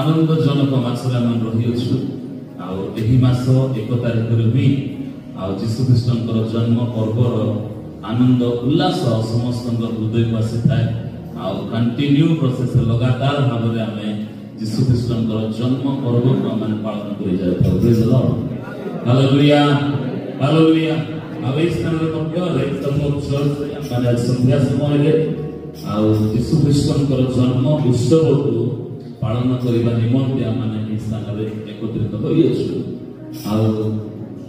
आनंदजनक मासरे आम रही आही मास 1 तारिख भी जीशुख्रीष्टर जन्म पर्वर आनंद उल्लास समस्त हृदय को आसी थाए कंटिन्यू प्रोसेस लगातार भाव में आम जीशुख्रीष्टर जन्म पर्व को आम पालन कर संध्या समय जीशुख्रीष्टर जन्म उत्सव को पालन करने निमंते आम स्थान एकत्रित हो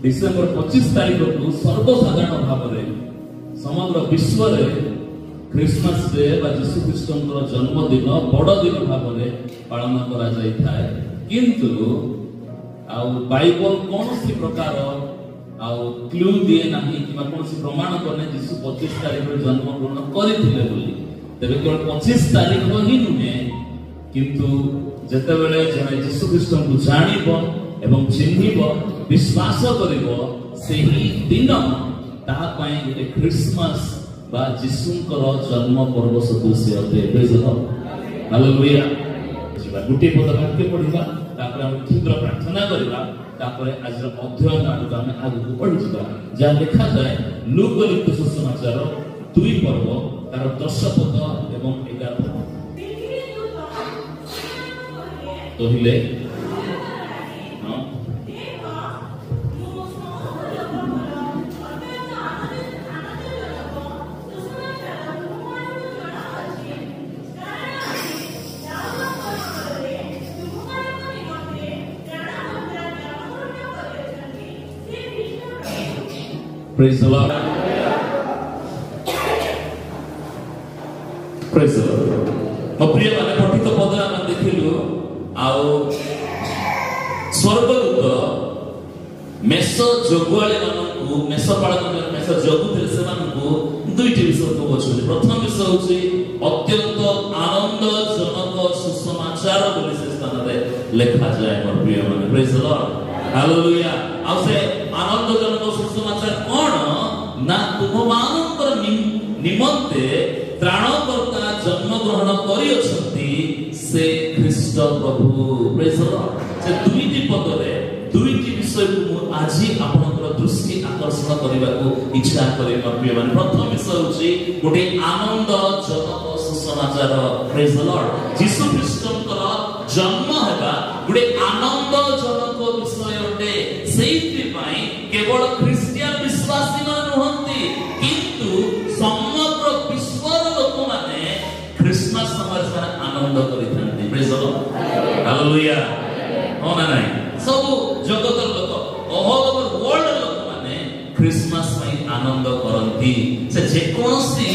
डिसेम्बर 25 तारिख को सर्वसाधारण भाव में समग्र विश्व क्रिसमस डे जीशुख्रीष्टर जन्मदिन बड़ दिन भाव में पालन कर किंतु बाइबल कौन सी प्रकार क्लू दिए ना कि कौन सी प्रमाण करने जीशु 25 तारिख जन्म ग्रहण करते तेरे केवल 25 तारिख ही नुहे किंतु जेतेबेले जने जीशुख्रीष्टर को जानिबो एवं चिन्हिबो विश्वास करिबो सेही दिन ताहा पई गोटे क्रिसमस बा जीशुंकर जन्म पर्व सदृश अटे प्रेज द लॉर्ड हालेलुया जीवा गुटे पद वाक्य पढिबा तापर हम क्षुद्र प्रार्थना करिबा तापर आज अध्ययन आडू हम आगु पढि जिबा जा लिखा जाय लूक लिखित सुसमाचार 2 पर्व तार 10 पद एवं 11 पद कहले Praise the Lord. Praise the Lord. प्रिय माने पठित पद हम देखिलु आउ स्वर्गदूत मेष जोगुआली मानकु मेष पालन मेष जोगुथिले से मानकु दुईटी विषय को बचुले प्रथम विषय होची अत्यंत आनंदजनक सुसमाचार बोली से स्थान रे लिखा जाय मोर प्रिय माने प्रेज द लॉर्ड हालेलुया आ से आनंदजनक सुसमाचार कोन ना तुम मानकर निमंते त्राणकर्ता जन्म ग्रहण करि अछंती से ख्रीष्ट प्रभु प्रेज द लॉर्ड से दुईटी पद रे दुईटी विषय को आज आपनकर दृष्टि आकर्षण करबा को इच्छा करे प्रिय माने प्रथम विषय होची गोटे आनंदजनक सुसमाचार प्रेज द लॉर्ड जीशु ख्रीष्टकर जन्म हेबा गोटे आनंदजनक विषय अटे सेइति पई केवल क्रिश्चियन विश्वासी मन नहंती किंतु समग्र विश्वर लोक माने क्रिसमस समय आनंद करिथांती प्रेज द लॉर्ड हालेलुया हो ना नहीं सब जगत लोक ऑल ओवर वर्ल्ड लोक माने क्रिसमस में आनंद करंती से जे कोनसी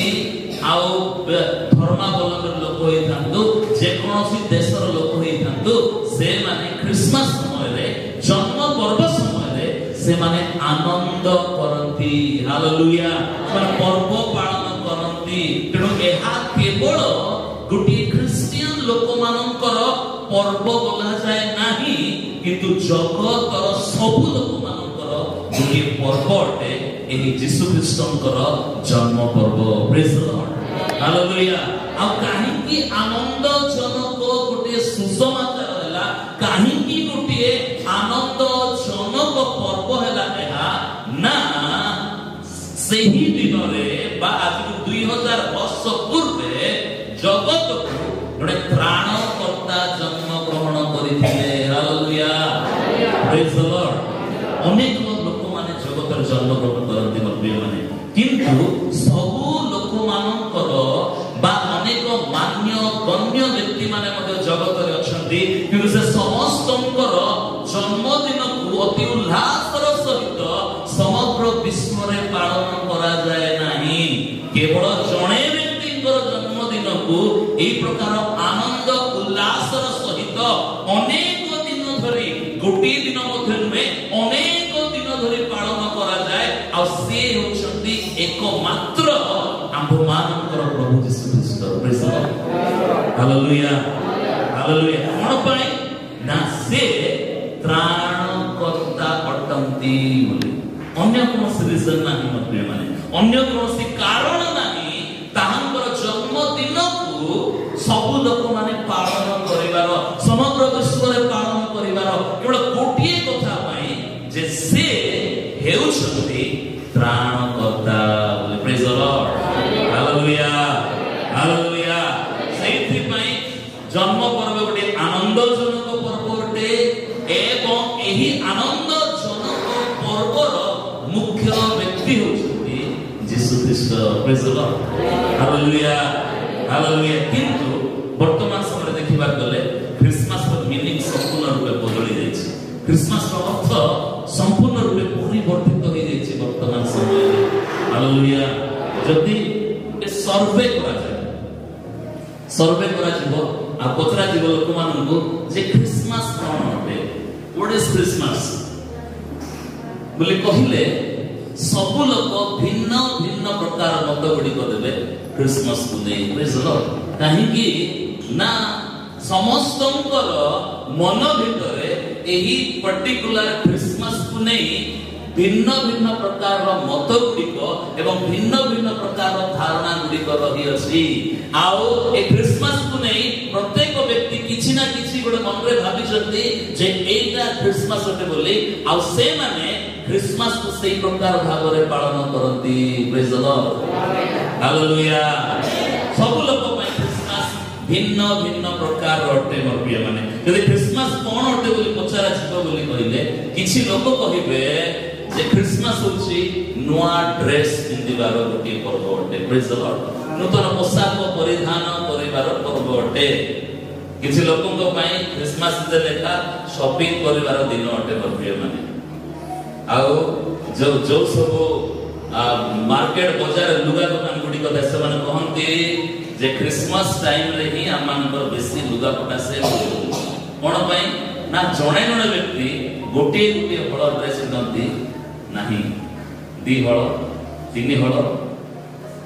आउ धर्मावलंबी लोक होई थांतु जे कोनसी देशर लोक होई थांतु से माने क्रिसमस समय रे जन्म पर्व समय रे से माने आनंद करंती हालेलुया माने पर्व पालन करंती तेणु एहा केवल गुटी क्रिश्चियन लोक मानकर पर्व बोला जाए नाही किंतु जगतर सब लोक मानकर गुटी पर्व अटे एही जीशु ख्रीष्टकर जन्म पर्व प्रेज द लॉर्ड हालेलुया आ काहे की आनंदजनक गुटी सुसमाचार हला काहे की गुटी आनंदजनक पर्व हला एहा ना सेही दिन रे बा आज 2000 वर्ष पूर्वे जगत को गोटे त्राणकर्ता जन्म ग्रहण करिथिले हालेलुया प्रेज द लॉर्ड अनेक लोक माने जगतर जन्म ग्रहण करନ୍ତି प्रिय माने किंतु सब लोक मानकर बा अनेक मान्य गण्य व्यक्ति माने मध्ये जगत रे अछंती किंतु से समस्तंकर जन्मदिन को अति उल्लासर सहित समग्र विश्व रे पालन करा जाय नाही केवल जणे व्यक्तिकर जन्मदिन को एई प्रकार आनंद उल्लासर सहित अनेक दिन धरि गोटी दिन मध्ये नुहे अनेक दिन धरि पालन करा जाय आ से होछंती एकमात्र आम्भमानकर प्रभु जीशु ख्रीष्ट praise the Lord hallelujah hallelujah कोन पई ना से त्राणकर्ता अटंती बोली अन्य कोन रीजन नाही प्रिय माने अन्य कोन कारण नाही ताहांकर जन्मदिन को सब लोक माने पालन करिवार समग्र praise the Lord hallelujah hallelujah किंतु वर्तमान समय देखिबा गले क्रिसमस रो मीनिंग संपूर्ण रूपे बदली जायछि क्रिसमस रो अर्थ संपूर्ण रूपे परिवर्तित हो जायछि वर्तमान समय हालेलुया जदि सर्वे करा जीवो आ पचरा जीवो लोक माननको जे क्रिसमस कोन होते व्हाट इज क्रिसमस बोले कहिले सब लोक भिन्न भिन्न प्रकार मत गुडी को देबे क्रिसमस को नै प्रेज द लॉर्ड काहे कि ना समस्तंकर मन भितरे एही पर्टिकुलर क्रिसमस को नै भिन्न भिन्न प्रकार मत गुड़िक एवं भिन्न भिन्न प्रकार धारणा गुड़िक रही अछि आउ ए क्रिसमस को नहीं प्रत्येक व्यक्ति किछि ना किछि गोटे मन रे भाबी छथि जे एटा क्रिसमस होते बोली आउ से माने क्रिसमस को सही प्रकार भाव रे पालन करती प्रेज द लॉर्ड हालेलुया सब लोक पय क्रिसमस भिन्न भिन्न प्रकार होते मोर प्रिय माने यदि क्रिसमस कोन होते बोली पचारा छितो बोली कहिले किछि लोक कहिबे जे क्रिसमस होछि नुआ ड्रेस पिंदिबार गोटे पर्व अटे प्रेज द लॉर्ड नूतन पोशाक परिधान करिबार पर्व अटे किछि लोकंक पय क्रिसमस जे लेखा शॉपिंग करिबार दिन अटे प्रिय माने आउ जो सब मार्केट बाजार लुगा दुकान गुडी को देश माने कहंती जे क्रिसमस टाइम रे ही आमानकर बेसी लुगा पटा से कोन पय ना जणे जणे व्यक्ति गोटे गोटे हळ ड्रेस पिंदती नहीं दी हळ तीन हळ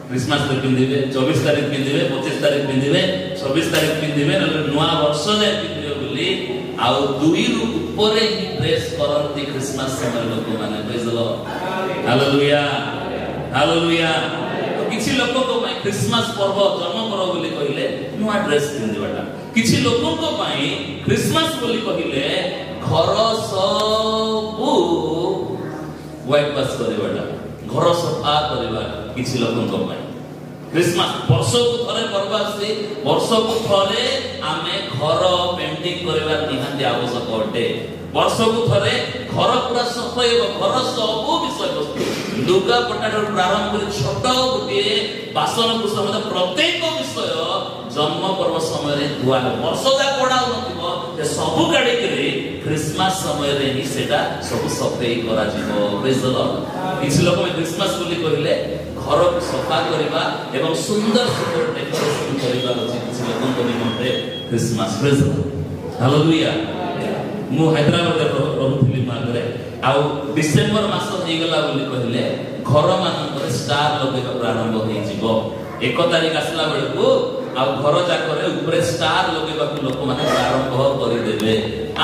क्रिसमस रे पिंदिबे 24 तारिख पिंदिबे 25 तारिख पिंदिबे 26 तारिख पिंदिबे नुआ वर्ष जे पिंदिबे बोली आउ दुई रु ऊपर ही ड्रेस करंती क्रिसमस समय लोक माने praise the Lord hallelujah hallelujah किछि लोक को पय क्रिसमस पर्व जन्म पर्व बोली कहिले नुआ ड्रेस पिंदिबाटा किछि लोक को पय क्रिसमस बोली कहिले घर सबु व्हाइट वाश करबाटा घर सफा करबा किछि लोकन को पय क्रिसमस वर्ष को थरे पर्व आसी वर्ष को थरे आमे घर पेंटिंग करबा निहाती आवश्यक अटे वर्ष को थरे घर पूरा सफाई घर सब विषय वस्तु लुगा पटार प्रारंभ कर छोट गोटे बासन कुसम प्रत्येक विषय जन्म पर्व समय रे धुआ वर्ष जा कोडा नथिबो जे सब गाडी करे क्रिसमस समय रे ही सेटा सब सफाई करा जिवो प्रेज द लॉर्ड किछ लोक क्रिसमस बोली कहिले घर को सफा करबा एवं सुंदर सुंदर डेकोरेशन करबा अछि किछ लोकन को निमंत्रे Christmas praise the Lord hallelujah मु हैदराबाद रे रहउथिली मागरे आउ डिसेंबर मास हे गला बोली कहिले घर मानकर स्टार लगेबा प्रारंभ होई जिवो 1 तारिख आसला बेलको आउ घर जाकरे ऊपर स्टार लगेबा को लोक माने प्रारंभ करि देबे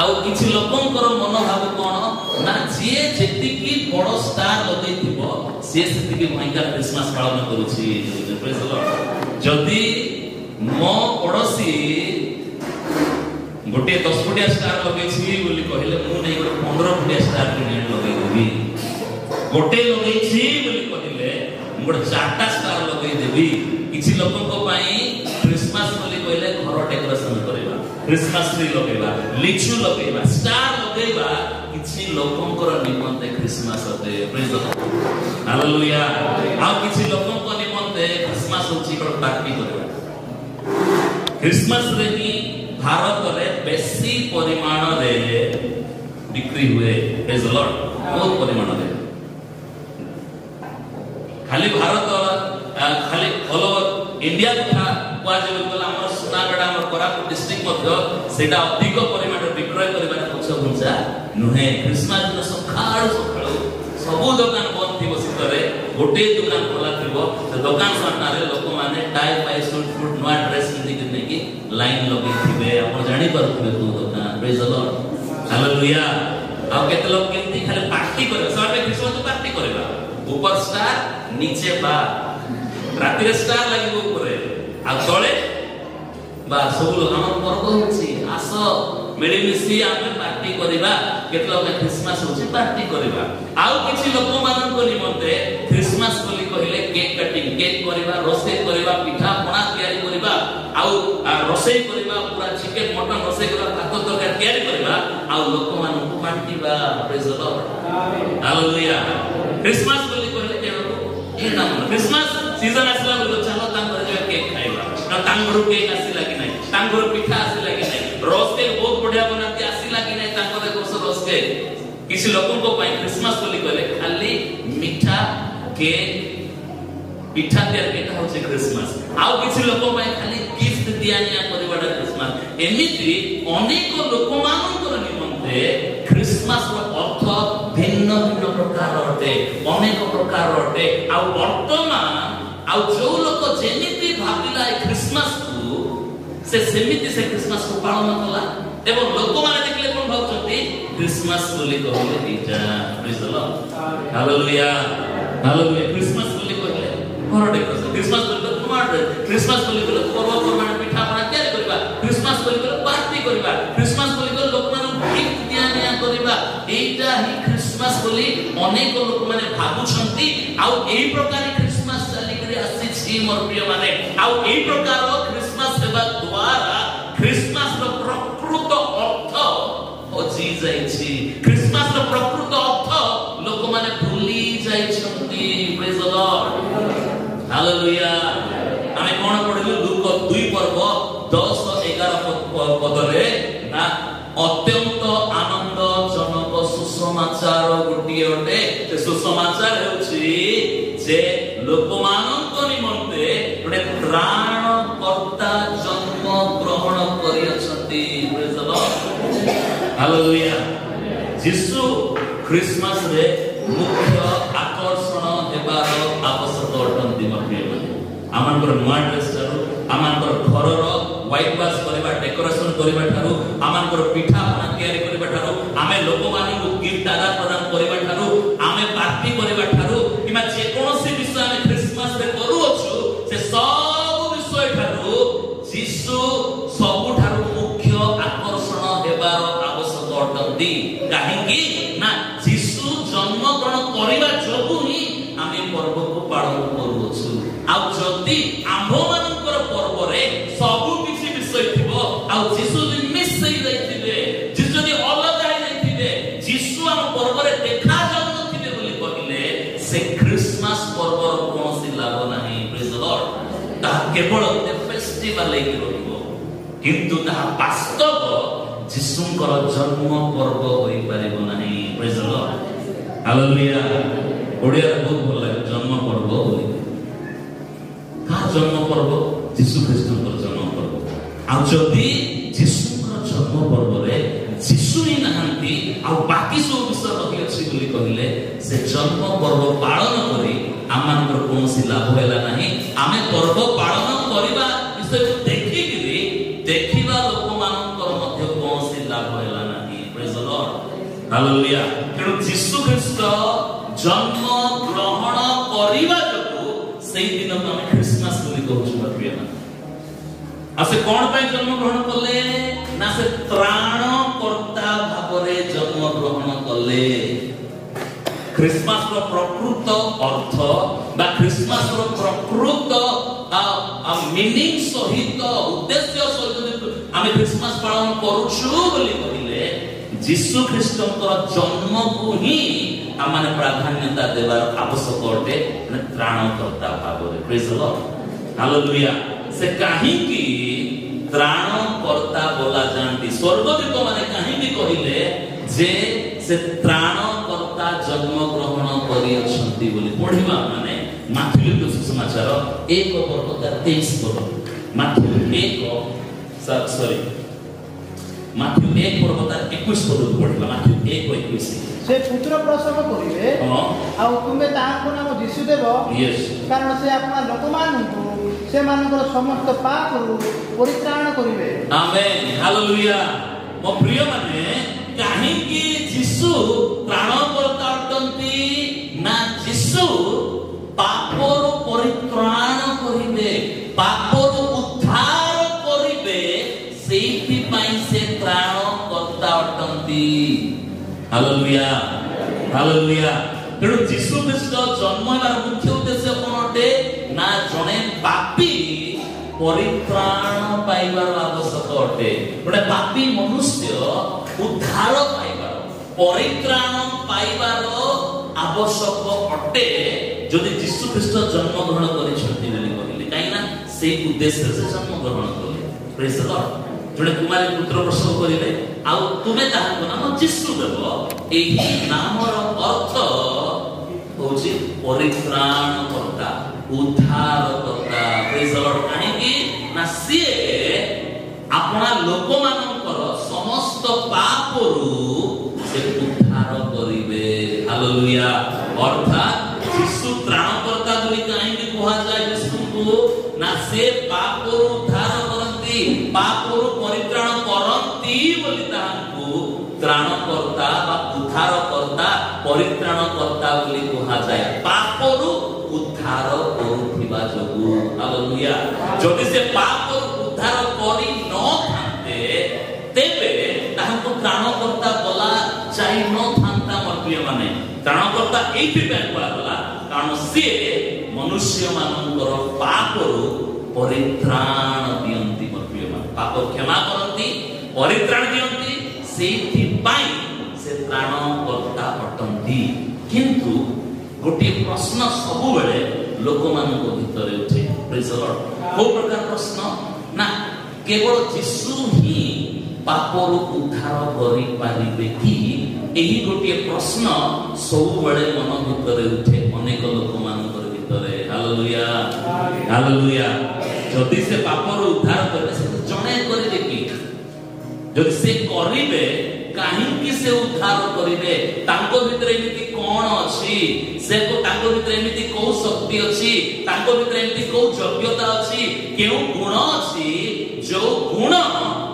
आउ किछि लोकंकर मन भाव कोन ना जे जेति की बड़ स्टार लगेथिबो से सेति की भयंकर क्रिसमस पालन करूछि प्रेज द लॉर्ड जदी मो पड़ोसी गोटे 10 फुटिया स्टार लगेछि बोली कहिले मु नै गोटे 15 फुटिया स्टार किने लगै देबी गोटे लगेछि बोली कहिले मु गोटे 4टा स्टार लगै देबी किछि लोकन को पई क्रिसमस बोली कहिले घर डेकोरेशन करबा क्रिसमस ट्री लगेबा लिचु लगेबा स्टार लगेबा किछि लोकंकर निमंते क्रिसमस होते प्रेज द लॉर्ड हालेलुया आ किछि लोकन को निमंते क्रिसमस होछि को पार्टी करबा क्रिसमस रे ही भारत रे बेसी परिमाण रे बिक्री हुए प्रेज द लॉर्ड बहुत परिमाण रे खाली भारत खाली ऑल ओवर इंडिया था वाजे बिल्कुल हमर सुनागढ़ हमर कोरापुट डिस्ट्रिक्ट मध्य सेटा अधिक परिमाण विक्रय करबा पक्ष भुंसा नुहे क्रिसमस दिन सखाळ सब दुकान बंद थी बसितरे गोटे दुकान खोला थिबो से दुकान सामने रे लोक माने टाई पाई सूट फूट नवा ड्रेस पिंदी के नेकी लाइन लगे थिबे आपण जानि परथिबे तू दुकान प्रेज द लॉर्ड हालेलुया आ केते लोग केंती खाली पार्टी करे सबे क्रिसमस पार्टी करेबा ऊपर स्टार नीचे बा राति रे स्टार लागिबो ऊपर आ तळे बा सब लोग हमर पर्व होछि आसो मिलिमिसी आमे पार्टी करिबा केते लोग क्रिसमस होछि पार्टी करिबा आउ किछि लोक मानन को निमंते क्रिसमस बोली कहिले केक कटिंग केक करिबा रोसे करिबा पिठा पଣା तयारी करिबा आउ रोसे करिबा पूरा चिकन मटन रोसे करिबा भात तरकारी तयारी करिबा आउ लोक मानन को पार्टीबा praise the Lord amen hallelujah Christmas बोली कहिले केनो ए नाम क्रिसमस सीजन आसला बोलो चलो तांगर जे केक खाइबा ना तांगर केक आसीला कि नहीं तांगर पिठा आसीला कि नहीं रोज केक बहुत बढ़िया बनाती आसीला कि नहीं तांगर कोस रोज केक किसी लोगों को पाई क्रिसमस बोली कहले खाली मीठा केक पिठा तैयार केटा होचे क्रिसमस आउ किसी लोगों पाई खाली गिफ्ट दियानिया परिवार क्रिसमस एमिति अनेक लोक मानकर निमंते क्रिसमस रो अर्थ भिन्न भिन्न प्रकार अटे अनेक प्रकार अटे आउ वर्तमान आउ जो लोक जेमिति भाबिला क्रिसमस को से सेमिति से क्रिसमस को पालन कला एवं लोक माने देखले कोन भाबछथि क्रिसमस बोली कहले एटा praise the Lord hallelujah hallelujah Christmas बोली कहले घर डेकोरेशन क्रिसमस बोली टमाटर क्रिसमस बोली कहले पर्व परमाण पिठा बना तयार करबा क्रिसमस बोली कहले पार्टी करबा क्रिसमस बोली कहले लोक मानु गिफ्ट दियानिया करबा एटा ही क्रिसमस बोली अनेक लोक माने भाबुछंती आउ एई प्रकार क्रिसमस चली करी आसी मोर प्रिय माने आउ एई प्रकार क्रिसमस सेवा द्वारा क्रिसमस रो प्रकृत अर्थ ओजी जाईछि क्रिसमस रो प्रकृत अर्थ लोक माने भूली जाईछंती प्रेज द लॉर्ड हालेलुया आमे कोन पढिलु लूक 2 पर्व 10 11 पदरे ना अत्यंत आनंदजनक सुसमाचार गोटिए अटे से सुसमाचार हेउछि जे लोकमानक निमंते गोटे त्राणकर्ता जन्म ग्रहण करियछंती प्रेज द लॉर्ड हालेलुया यीशु क्रिसमस रे मुख्य आकर्षण हेबार आवश्यक अटंती मप्रिय आमानकर नवा ड्रेस चालू आमानकर घरर व्हाइट वाश करबा डेकोरेशन करबा ठारू आमानकर पिठा बना तयारी करबा ठारू आमे लोक मानकु गिफ्ट आदान प्रदान करबा ठारू आमे पार्टी करबा ठारू किमा जे कोनोसी विषय आमे क्रिसमस रे करू अछु से सब विषय ठारू यीशु सब ठारू मुख्य आकर्षण हेबार आवश्यक अटंती काहे कि ना यीशु जन्म ग्रहण करबा जोगु ही आमे पर्व को पालन करू अछु आ जति आम्भ मानकर पर्व रे सब किछि विषय थिबो आ यीशु दिन मिस होई जाइथिबे यीशु जदि अलग होई जाइथिबे यीशु हम पर्व रे देखा जाउ नथिबे बोली कहिले से क्रिसमस पर्व रो कोनोसी लाभ नाही प्रेज द लॉर्ड ता केवल ए फेस्टिवल लेके रहिबो किंतु ता वास्तव यीशुंकर जन्म पर्व होई पारिबो नाही praise the Lord hallelujah Odia बहुत भल लागे जन्म पर्व होई का जन्म पर्व यीशु ख्रीष्टकर जन्म पर्व आ जदि यीशुकर जन्म पर्व रे यीशु ही नहांती आ बाकी सब विषय रही अछि बोली कहिले से जन्म पर्व पालन करी आमानकर कोनोसी लाभ होला नाही आमे पर्व पालन करिबा विषय को देखिबा लोक मानकर मध्य कोनोसी लाभ होला नाही प्रेज द लॉर्ड हालेलुया केनु यीशु ख्रीष्ट जन्म ग्रहण करिबा जको सेई दिन हम क्रिसमस बोली कहू प्रिय आ से कोन पे जन्म ग्रहण करले ना से त्राणकर्ता भाबरे जन्म ग्रहण करले क्रिसमस रो प्रकृत अर्थ बा क्रिसमस रो प्रकृत मीनिंग सहित उद्देश्य सहित आमे क्रिसमस पालन करूछु बोली कहिले यीशु ख्रीष्टकर जन्म को ही आमाने प्राधान्यता देवार आवश्यक अटे त्राणकर्ता भाबरे प्रेज द लॉर्ड हालेलुया से काहे कि त्राणकर्ता बोला जानती स्वर्गदूत माने काहे कि कहिले जे से त्राणकर्ता जन्म ग्रहण करि अछंती बोली पढिबा माने माथ्यू सुसमाचार 1:23 पद माथ्यू 1:21 पद पढिबा माथ्यू 1:21 से पुत्र प्रसव करिवे आ तुमे ताको नाम यीशु देव कारण से अपना लोकमानकु से मानकर समस्त पाप परित्राण करिवे आमेन हालेलुया मो प्रिय माने काहे कि यीशु त्राणकर्ता अटंती ना यीशु पापर परित्राण करिवे पापर उद्धार करिवे सेहि पई से त्राणकर्ता अटंती हालेलुया हालेलुया तेणु यीशु ख्रीष्ट जन्म हेबार मुख्य उद्देश्य कोन अटे ना जणे पापी परित्राण पाइबार आवश्यक अटे गोटे पापी मनुष्य उद्धार पाइबार परित्राण पाइबार आवश्यक अटे जदि यीशु ख्रीष्ट जन्म ग्रहण करिसथि बोली कहले काईना से उद्देश्य से जन्म ग्रहण कले प्रेज द लॉर्ड जने कुमारी पुत्र प्रसव करिले आ तुमे ताहाको नाम यीशु देव एही नामर अर्थ होची परित्राणकर्ता उद्धारकर्ता प्रेज द लॉर्ड काहे कि ना सिए अपना लोक मानकर समस्त पापरु से उद्धार करिवे हालेलुया अर्थात यीशु त्राणकर्ता बोली काहे कि कहा जाय यीशु को ना से पापरु उद्धार करंती पापरु परित्राण करंती बोली ताहाको त्राणकर्ता बा उद्धारकर्ता परित्राणकर्ता बोली कहा जाय पापरु उद्धार करुथिबा जगु हालेलुया जदि से पापरु उद्धार करि न थाते तेबे ताहाको त्राणकर्ता बोला चाहि न थांता मर्प्रिय माने त्राणकर्ता एथि पे बोला कारण से मनुष्य मानकर पापरु परित्राण दियंती मर्प्रिय माने पाप क्षमा करंती परित्राण दियंती सेथि पाई से त्राणकर्ता अटंती किंतु गोटे प्रश्न सब बेले लोक मानक भितरे उठे प्रेज द लॉर्ड को प्रकार प्रश्न ना केवल यीशु ही पापरु उद्धार करि पारिबे कि एही गोटे प्रश्न सब बेले मन भितरे उठे अनेक लोक मानक भितरे हालेलुया हालेलुया जदि से पापरु उद्धार करबे से जणे करिबे कि जदि से करिबे काहे से उद्धार करिबे तांको भितरे एमिति कोन अछि से को तांको भितरे एमिति को शक्ति अछि तांको भितरे एमिति को योग्यता अछि केउ गुण अछि जो गुण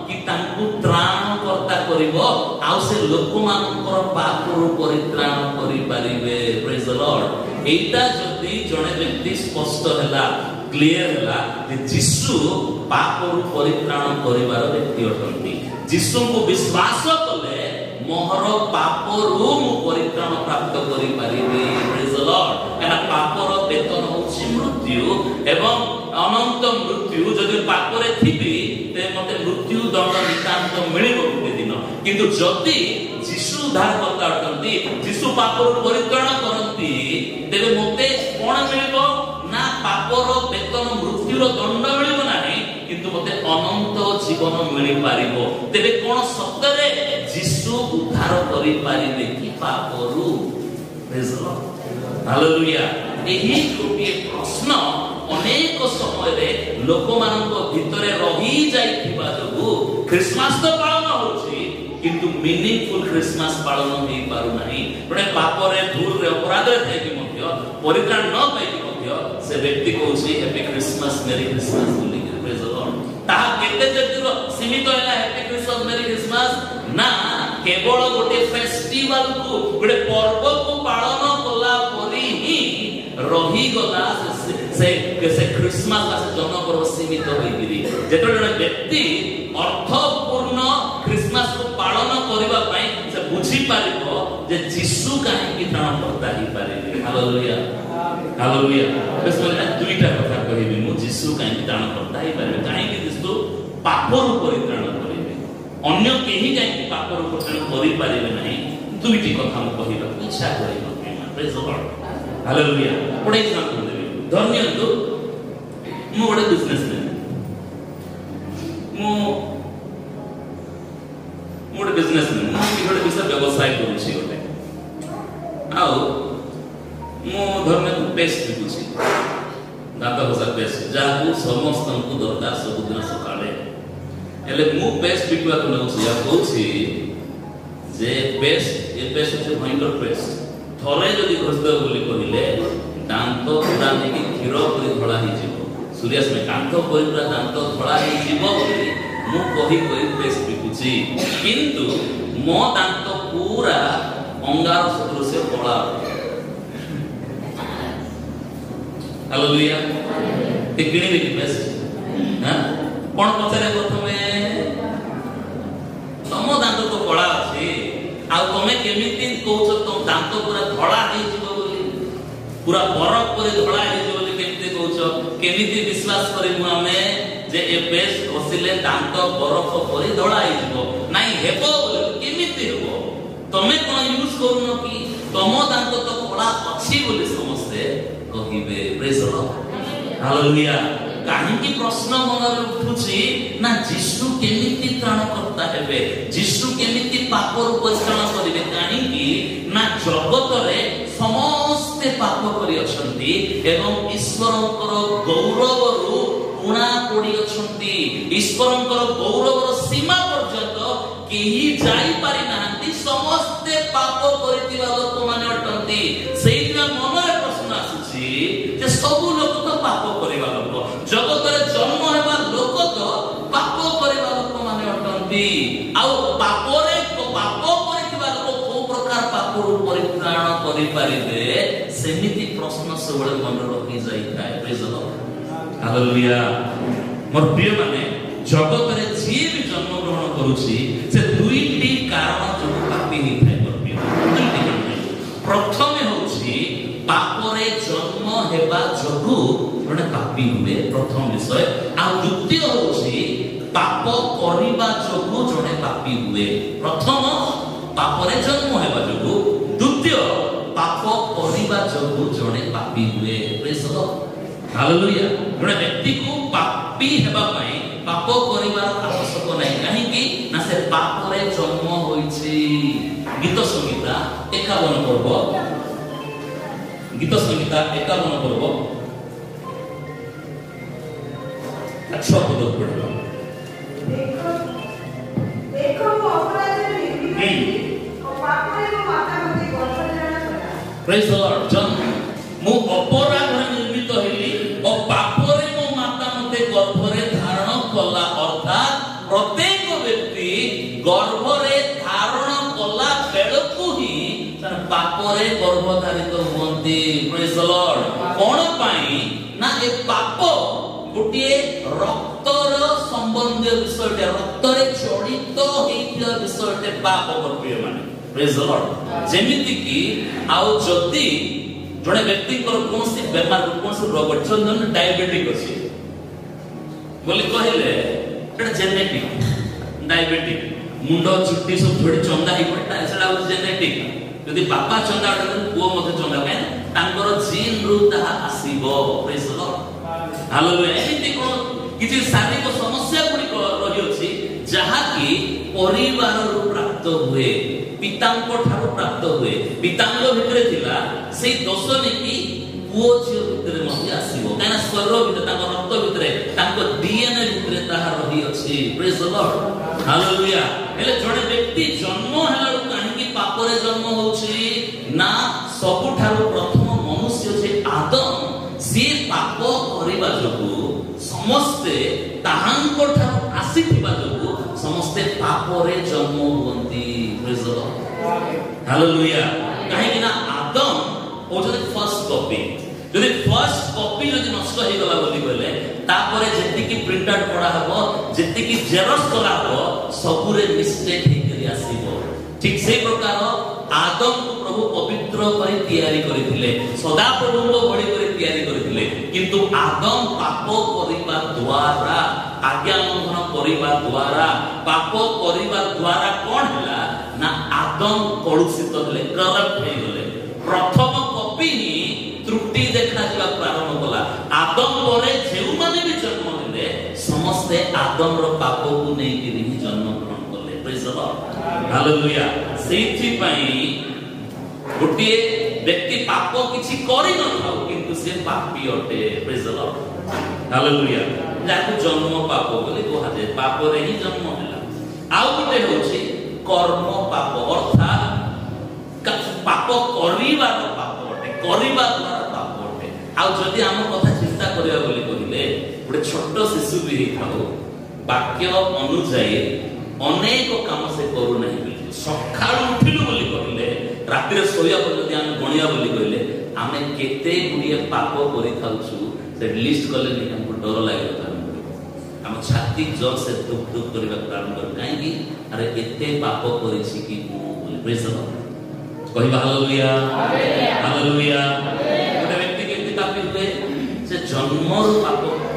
कि तांको त्राण करता करिवो आ से लोक मानकर पापरु परित्राण करि पारिबे प्रेज द लॉर्ड एटा जदि जणे व्यक्ति स्पष्ट हैला क्लियर हैला जे यीशु पापरु परित्राण करिवार व्यक्ति अटंती यीशु को विश्वास कले मोहर पापरु मु परित्राण प्राप्त करि पारिबे प्रेज द लॉर्ड एना पापर वेतन होछि मृत्यु एवं अनंत मृत्यु जदि पापरे थिबी ते मते मृत्यु दंड नितांत मिलिबो गोटे दिन किंतु जदि यीशु उद्धार करता अटंती यीशु पापरु परित्राण करंती तेबे मते कोन मिलिबो ना पापर वेतन मृत्युर दंड मिलिबो नाही किंतु मते अनंत जीवन मिलि पारिबो तेबे कोन सत्तरे यीशु उद्धार करि पारिबे कि पापरु प्रेज द लॉर्ड हालेलुया एही गोटे प्रश्न अनेक समय रे लोक मानक भितरे रही जाइथिबा जगु क्रिसमस तो पालन होछि किंतु मीनिंगफुल क्रिसमस पालन होई पारु नाही बडे पापरे भूल रे अपराध रे थाई कि मध्य परित्राण न पाई कि मध्य से व्यक्ति कहछि हैप्पी क्रिसमस मेरी क्रिसमस बोली प्रेज द लॉर्ड ता केते जतिरो सीमित हैला हैप्पी क्रिसमस मेरी क्रिसमस ना केवल गोटे फेस्टिवल को गोटे पर्व को पालन कला परी ही रही गला से क्रिसमस का जन्म पर्व सीमित होई गिरी जेतो जने व्यक्ति अर्थपूर्ण क्रिसमस को पालन करबा पई से बुझी पारिबो जे यीशु काहे कि त्राण करता ही पारिबे हालेलुया हालेलुया बस मोर दुईटा कथा कहिबी मु यीशु काहे कि त्राण करता ही पारिबे काहे कि यीशु पापरु परित्राण करिबे अन्य केही काहे कि पापरु परित्राण करि पारिबे नाही दुईटी कथा मु कहिबा इच्छा करिबो प्रेज द लॉर्ड हालेलुया पढे एग्जांपल देबे धन्यवाद मु बडे बिजनेसमैन मु बिजनेसमैन मु बडे बिजनेस व्यवसाय करूछि ओटे आउ मु धर्म पेस्ट बिकुछि दाता बसा पेस्ट जाकू समस्त को दरकार सब दिन सकाळे एले मु पेस्ट बिकवा को नउछि या कहछि जे पेस्ट ए पेस्ट छै भयंकर पेस्ट थरे जदि घसद बोली कहिले दांत पुरा नेकी खीर पुरी धळा हि जीवो सूर्यास में कांत पुरी पुरा दांत धळा हि जीवो बोली मु कहि पेस्ट बिकुछि किंतु मो दांत पूरा अंगार सदृश कला हालेलुया ते किणी की पेस्ट हां कोन पछरे प्रथमे तम दांत तो कला अछि आ तमे केमिति कहउछ तुम दांत पूरा धळा हि जीवो बोली पूरा बरफ परे धळा हि जीवो बोली केमिति कहउछ केमिति विश्वास करिमु हमें जे ए पेस्ट घसिले दांत बरफ परे धळा हि जीवो नाही हेबो बोली केमिति हेबो तमे कोन यूज करूनो की ତମ ଦାନ୍ତ ତ କଳା ଅଛି ବୋଲି ସମସ୍ତେ କହିବେ। ପ୍ରେଜ୍ ଦ ଲର୍ଡ, ହାଲେଲୁୟା। କାହିଁକି ପ୍ରଶ୍ନ ମନରେ ଉଠୁଛି ନା ଯୀଶୁ କେମିତି ତ୍ରାଣକର୍ତ୍ତା ହେବେ, ଯୀଶୁ କେମିତି ପାପରୁ ପରିତ୍ରାଣ କରିବେ? କାହିଁକି ନା ଜଗତରେ ସମସ୍ତେ ପାପ କରିଅଛନ୍ତି ଏବଂ ଈଶ୍ୱରଙ୍କର ଗୌରବରୁ ଉଣା ପଡ଼ିଅଛନ୍ତି। ଈଶ୍ୱରଙ୍କର ଗୌରବର ସୀମା ପର୍ଯ୍ୟନ୍ତ କେହି ଯାଇପାରି ନାହାନ୍ତି। ସମସ୍ତେ ପାପ କରିଥିବା ଲୋକମାନେ ଅଟନ୍ତି। ସେଇଥିପାଇଁ ମନରେ ପ୍ରଶ୍ନ ଆସୁଛି ଯେ ସବୁ ଲୋକ ତ ପାପ କରିବା ଲୋକ, ଜଗତରେ ଜନ୍ମ ହେବା ଲୋକ ତ ପାପ କରିବା ଲୋକମାନେ ଅଟନ୍ତି। ଆଉ ପାପରେ ପାପ କରିଥିବା ଲୋକ କୋଉ ପ୍ରକାର ପାପରୁ ପରିତ୍ରାଣ କରିପାରିବେ, ସେମିତି ପ୍ରଶ୍ନ ସବୁବେଳେ ମନରେ ରଖି ଯାଇଥାଏ। ପ୍ରେଜ୍ ଦ ଲର୍ଡ, ହାଲେଲୁୟା। ମୋର ପ୍ରିୟମାନେ, ଜଗତରେ ଯିଏ ବି ଜନ୍ମଗ୍ରହଣ କରୁଛି ସେ ଦୁଇଟି କାରଣ ଯୋଗୁଁ ପାପୀ ହେଇଥାଏ। ମୋର ପ୍ରିୟ, ଦୁଇଟି କାରଣ। ପ୍ରଥମେ ହଉଛି ପାପରେ ଜନ୍ମ ହେବା ଯୋଗୁଁ ଜଣେ ପାପୀ ହୁଏ, ପ୍ରଥମ ବିଷୟ। ଆଉ ଦ୍ୱିତୀୟ ହଉଛି ପାପ କରିବା ଯୋଗୁଁ ଜଣେ ପାପୀ ହୁଏ। ପ୍ରଥମ ପାପରେ ଜନ୍ମ ହେବା ଯୋଗୁଁ, ଦ୍ୱିତୀୟ ପାପ କରିବା ଯୋଗୁଁ ଜଣେ ପାପୀ ହୁଏ। ପ୍ରେଜ୍ ଦ ଲର୍ଡ, ହାଲେଲୁୟା। ଜଣେ ବ୍ୟକ୍ତିକୁ ପାପୀ ହେବା ପାଇଁ ପାପ କରିବାର ଆବଶ୍ୟକ ନାହିଁ। କାହିଁକି ନା ସେ ପାପରେ ଜନ୍ମ ହୋଇଛି। ଗୀତ ସଂହିତା 51 ପର୍ବ, ଗୀତ ସଂହିତା 51 ପର୍ବ 6 ପଦ ପଢିବା। ପ୍ରେଜ୍ ଦ ଲର୍ଡ। ମୁଁ ଅପରାଧରେ ନିର୍ମିତ ହେଲି ଓ ପାପରେ ମୋ ମାତା ମତେ ଗର୍ଭରେ ଧାରଣ କଲା। ଅର୍ଥାତ୍ ପ୍ରତ୍ୟେକ ବ୍ୟକ୍ତି ଗର୍ଭରେ ଧାରଣ କଲା ବେଳକୁ ହିଁ ପାପରେ ଗର୍ଭଧାରିତ ହୁଅନ୍ତି। ପ୍ରେଜ୍ ଦ ଲର୍ଡ। କଣ ପାଇଁ ନା ଏ ପାପ ଗୋଟିଏ ରକ୍ତର ସମ୍ବନ୍ଧୀୟ ବିଷୟଟେ, ରକ୍ତରେ ଜଡ଼ିତ ହେଇଥିବା ବିଷୟଟେ ପାପ। ପ୍ରିୟ ମାନେ, ପ୍ରେଜ୍ ଦ ଲର୍ଡ। ଯେମିତି କି ଆଉ ଯଦି ଜଣେ ବ୍ୟକ୍ତିଙ୍କର କୌଣସି ବେମାର, କୌଣସି ରୋଗ, ଡାଇବେଟିକ୍ ଅଛି ବୋଲି କହିଲେ ଏଟା ଜେନେଟିକ୍। ଡାଇବେଟିକ୍, ମୁଣ୍ଡ ଚୁଟି ସବୁ ଝଡ଼ି ଚନ୍ଦା ହେଇପଡ଼େ, ସେଟା ହଉଛି ଜେନେଟିକ୍। ଯଦି ବାପା ଚନ୍ଦା ଅଟନ୍ତି ପୁଅ ମଧ୍ୟ ଚନ୍ଦା, କାହିଁକି ତାଙ୍କର ଜିନ୍ରୁ ତାହା ଆସିବ। ପ୍ରେଜ୍ ଦ ଲର୍ଡ, ହାଲେଲୁୟା। ଏମିତି କ'ଣ କିଛି ଶାରୀରିକ ସମସ୍ୟା ଗୁଡ଼ିକ ରହିଅଛି ଯାହାକି ପରିବାରରୁ ପ୍ରାପ୍ତ ହୁଏ, ପିତାଙ୍କ ଠାରୁ ପ୍ରାପ୍ତ ହୁଏ। ପିତାଙ୍କ ଭିତରେ ଥିଲା ସେଇ ଦୋଷ ନେଇକି ପୁଅ ଝିଅ ଭିତରେ ମଧ୍ୟ ଆସିବ। କାହିଁକିନା ଶରୀର ଭିତରେ, ତାଙ୍କ ରକ୍ତ ଭିତରେ, ତାଙ୍କ DNA ଭିତରେ ତାହା ରହିଅଛି। ପ୍ରେଜ୍ ଦ ଲର୍ଡ, ହାଲେଲୁୟା। ହେଲେ ଜଣେ ବ୍ୟକ୍ତି ଜନ୍ମ ହେଲା ବେଳକୁ କାହିଁକି ପାପରେ ଜନ୍ମ ହଉଛି ନା ସବୁଠାରୁ ପ୍ରଥମ ମନୁଷ୍ୟ ଯେ ଆଦମ, ସିଏ ପାପ କରିବା ଯୋଗୁଁ ସମସ୍ତେ ତାହାଙ୍କ ଠାରୁ ଆସିଥିବା ଯୋଗୁଁ ସମସ୍ତେ ପାପରେ ଜନ୍ମ ହୁଅନ୍ତି। ପ୍ରେଜ୍ ଦ ଲର୍ଡ, ହାଲେଲୁୟା। କାହିଁକି ନା ଆଦମ ହଉଛନ୍ତି ଫାର୍ଷ୍ଟ କପି। ଯଦି ଫାର୍ଷ୍ଟ କପି ଯଦି ନଷ୍ଟ ହେଇଗଲା ବୋଲି କହିଲେ, ତାପରେ ଯେତିକି ପ୍ରିଣ୍ଟ ଆଉଟ୍ କରାହବ, ଯେତିକି ଜେରକ୍ସ କରାହବ, ସବୁରେ ମିଷ୍ଟେକ୍ ହେଇକରି ଆସିବ। ଠିକ୍ ସେଇ ପ୍ରକାର ଆଦମକୁ ପ୍ରଭୁ ପବିତ୍ର କରି ତିଆରି କରିଥିଲେ, ସଦାପ୍ରଭୁଙ୍କ ଭଳି କରି ତିଆରି କରିଥିଲେ। କିନ୍ତୁ ଆଦମ ପାପ କରିବା ଦ୍ୱାରା, ଆଜ୍ଞା ଲଙ୍ଘନ କରିବା ଦ୍ୱାରା, ପାପ କରିବା ଦ୍ୱାରା କ'ଣ ହେଲା ନା ଆଦମ କଳୁଷିତ ହେଲେ, କରପ୍ଟ ହେଇଗଲେ। ପ୍ରଥମ କପି ହିଁ ତ୍ରୁଟି ଦେଖାଯିବା ପ୍ରାରମ୍ଭ କଲା। ଆଦମ ପରେ ଯେଉଁମାନେ ବି ଜନ୍ମ ହେଲେ ସମସ୍ତେ ଆଦମର ପାପକୁ ନେଇକିରି ହିଁ ଜନ୍ମଗ୍ରହଣ କଲେ। ପ୍ରେଜ୍ ଦ ଲର୍ଡ, ହାଲେଲୁୟା। ସେଇଥିପାଇଁ ଗୋଟିଏ ବ୍ୟକ୍ତି ପାପ କିଛି କରିନଥାଉ କିନ୍ତୁ ସେ ପାପୀ ଅଟେ। ପ୍ରେଜ୍ ଦ ଲର୍ଡ, ହାଲେଲୁୟା। ଯାହାକୁ ଜନ୍ମ ପାପ ବୋଲି କୁହାଯାଏ, ପାପରେ ହିଁ ଜନ୍ମ ହେଲା। ଆଉ ଗୋଟେ ହେଉଛି କର୍ମ ପାପ, ଅର୍ଥାତ୍ ପାପ କରିବାର ପାପ ଅଟେ, କରିବା ଦ୍ୱାରା ପାପ ଅଟେ। ଆଉ ଯଦି ଆମ କଥା ଚିନ୍ତା କରିବା ବୋଲି କହିଲେ, ଗୋଟେ ଛୋଟ ଶିଶୁ ବି ହେଇଥାଉ, ବାକ୍ୟ ଅନୁଯାୟୀ ଅନେକ କାମ ସେ କରୁନାହିଁ। ସକାଳୁ ଉଠିଲୁ ବୋଲି କହିଲେ, ରାତିରେ ଶୋଇବା ପରେ ଯଦି ଆମେ ଗଣିବା ବୋଲି କହିଲେ, ଆମେ କେତେ ଗୁଡ଼ିଏ ପାପ କରିଥାଉଛୁ, ସେ ଲିଷ୍ଟ କଲେ ଆମକୁ ଡର ଲାଗିବ। ଆମ ଛାତି ଜୋର ସେ ଧୁକ୍ ଧୁକ୍ କରିବାକୁ ଆରମ୍ଭ କରୁ। କାହିଁକି? ଆରେ ଏତେ ପାପ କରିଛି କି ମୁଁ ବୋଲି। ପ୍ରେଜ୍ ଦ ଲର୍ଡ, କହିବା ହାଲେଲୁୟା, ହାଲେଲୁୟା। ଗୋଟେ ବ୍ୟକ୍ତି କେମିତି ପାପୀ ହୁଏ? ସେ ଜନ୍ମରୁ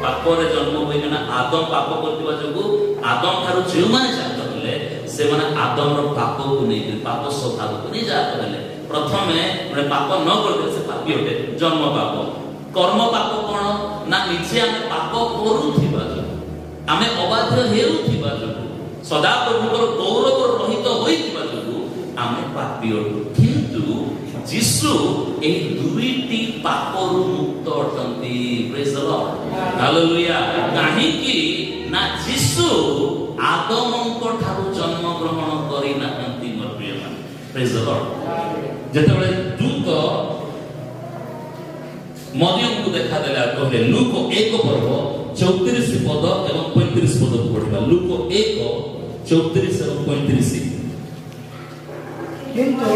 ପାପରେ ଜନ୍ମ ହୋଇକିନା ଆଦମ ପାପ କରିଥିବା ଯୋଗୁଁ ଆଦମ ଠାରୁ ଯେଉଁମାନେ ଜାତ ହେଲେ ସେମାନେ ଆଦମର ପାପକୁ ନେଇକରି, ପାପ ସ୍ୱଭାବକୁ ନେଇ ଜାତ ହେଲେ। प्रथमे माने पाप न करते से पापी होते जन्म पाप कर्म पाप कोन ना निजे आमे पाप करूथिबा आमे अबाध्य हेउथिबा सदा प्रभुकर गौरव रहित होइथिबा आमे पापी होतु किंतु यीशु ए दुईटी पापरु मुक्त अटंती प्रेज द लॉर्ड हालेलुया काहे कि ना यीशु आदमंक ठारू जन्म ग्रहण करि नाहंती मोर प्रिय मान प्रेज द लॉर्ड जेते बेले दूत मरियम को देखा देला कहले लूक 1 पर्व 34 पद एवं 35 पद पढिबा लूक 1 34 एवं 35 किंतु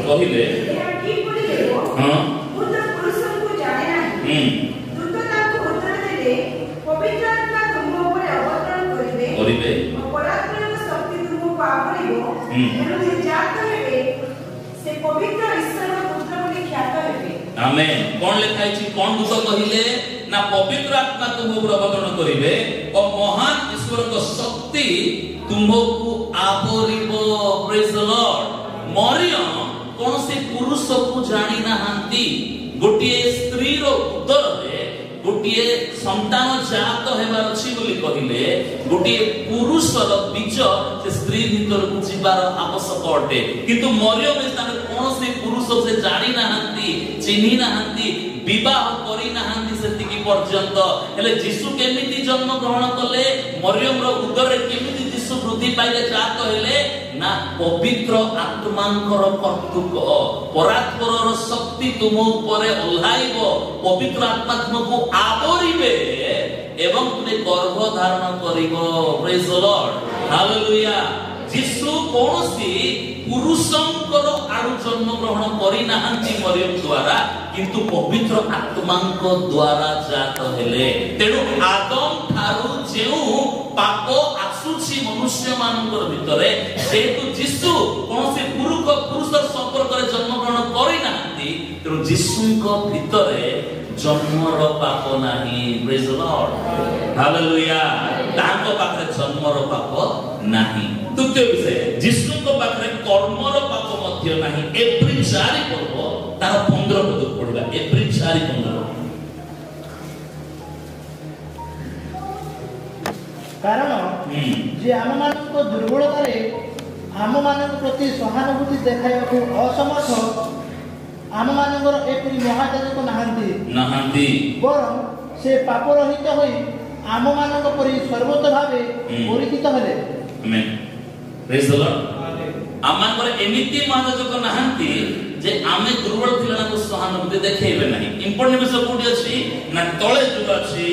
कहिले हां बुद्ध पुरुषों को जाने नहीं दूत ताको उत्तर देले पवित्र आत्मा तुम ऊपर अवतरण करिवे परात्पर शक्ति तुमको आवरिबो एनु जे जात हेबे से पवित्र ईश्वर पुत्र बोली ख्यात हेबे आमेन कोन लिखाई छी कोन दूत कहिले ना पवित्र आत्मा तुम ऊपर अवतरण करिवे और महान ईश्वर को शक्ति तुमको आवरिबो प्रेज द लॉर्ड मरियम कौन से पुरुष को जानी नाहंती गोटिए स्त्री रो उदर रे गोटिए संतान जात हेबार अछि बोली कहिले गोटिए पुरुष रो बीज से स्त्री भीतर को जीवार आवश्यक अटे किंतु मरियम स्थान कौन से पुरुष से जानी नाहंती चिन्ही नाहंती विवाह करी नाहंती सेतिकी पर्यंत हेले यीशु केमिति जन्म ग्रहण कले मरियम रो उदर रे केमिति यीशु वृद्धि पाइले जात हेले ना पवित्र आत्मांकर कर्तृत्व परात्परर शक्ति तुम ऊपर ओल्हाइबो पवित्र आत्मा तुमको आवरिबे एवं तुमे गर्भ धारण करिबो प्रेज द लॉर्ड हालेलुया यीशु कोनसी पुरुषंकर आरु जन्म ग्रहण करि नाहंती मरियम द्वारा किंतु पवित्र आत्मांक द्वारा जात हेले तेनु आदम थारु जेउ पाप आसुछि मनुष्य मानकर भितरे जेतु यीशु कोनसी पुरुष संपर्क रे जन्म ग्रहण करि नाहंती तेनु यीशुंक भितरे जन्मर पाप नाही प्रेज द लॉर्ड हालेलुया तांको पाखरे जन्मर पाप नाही द्वितीय विषय यीशुंक पाखरे कर्मर पाप मध्य नाही एप्रिल 4 पर्व तार 15 पद पढिबा एप्रिल 4 15 कारण जे आम मानक दुर्बलता रे आम मानक प्रति सहानुभूति देखाइबाकू असमर्थ आम मानकर एपरि महाजाजक नाहंती बरं से पाप रहित होई आम मानक परि सर्वत भावे परीक्षित हेले आमेन प्रेज द लॉर्ड आमानकर एमिति महाजाजक नाहंती जे आमे दुर्बल थिला को सहानुभूति देखाइबे नाही इंपोर्टेंट विषय कोठी अछि ना तळे जुग अछि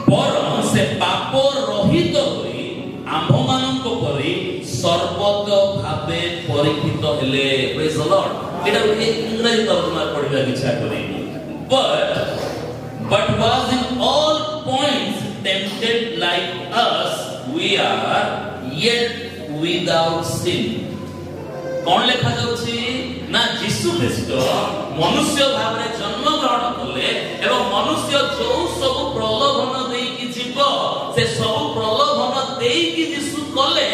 बरं से पाप रहित होई आम्भ मानक परि सर्वत भावे परीक्षित हेले प्रेज द लॉर्ड एटा इंग्रजी तर्जुमा पढिबा इच्छा करी but was in all points tempted like us we are yet without sin कौन लेखा जाउछि ना यीशु ख्रीष्ट मनुष्य भाव रे जन्म ग्रहण करले एवं मनुष्य जो सब प्रलोभन देई कि जीव से सब प्रलोभन देई कि यीशु कले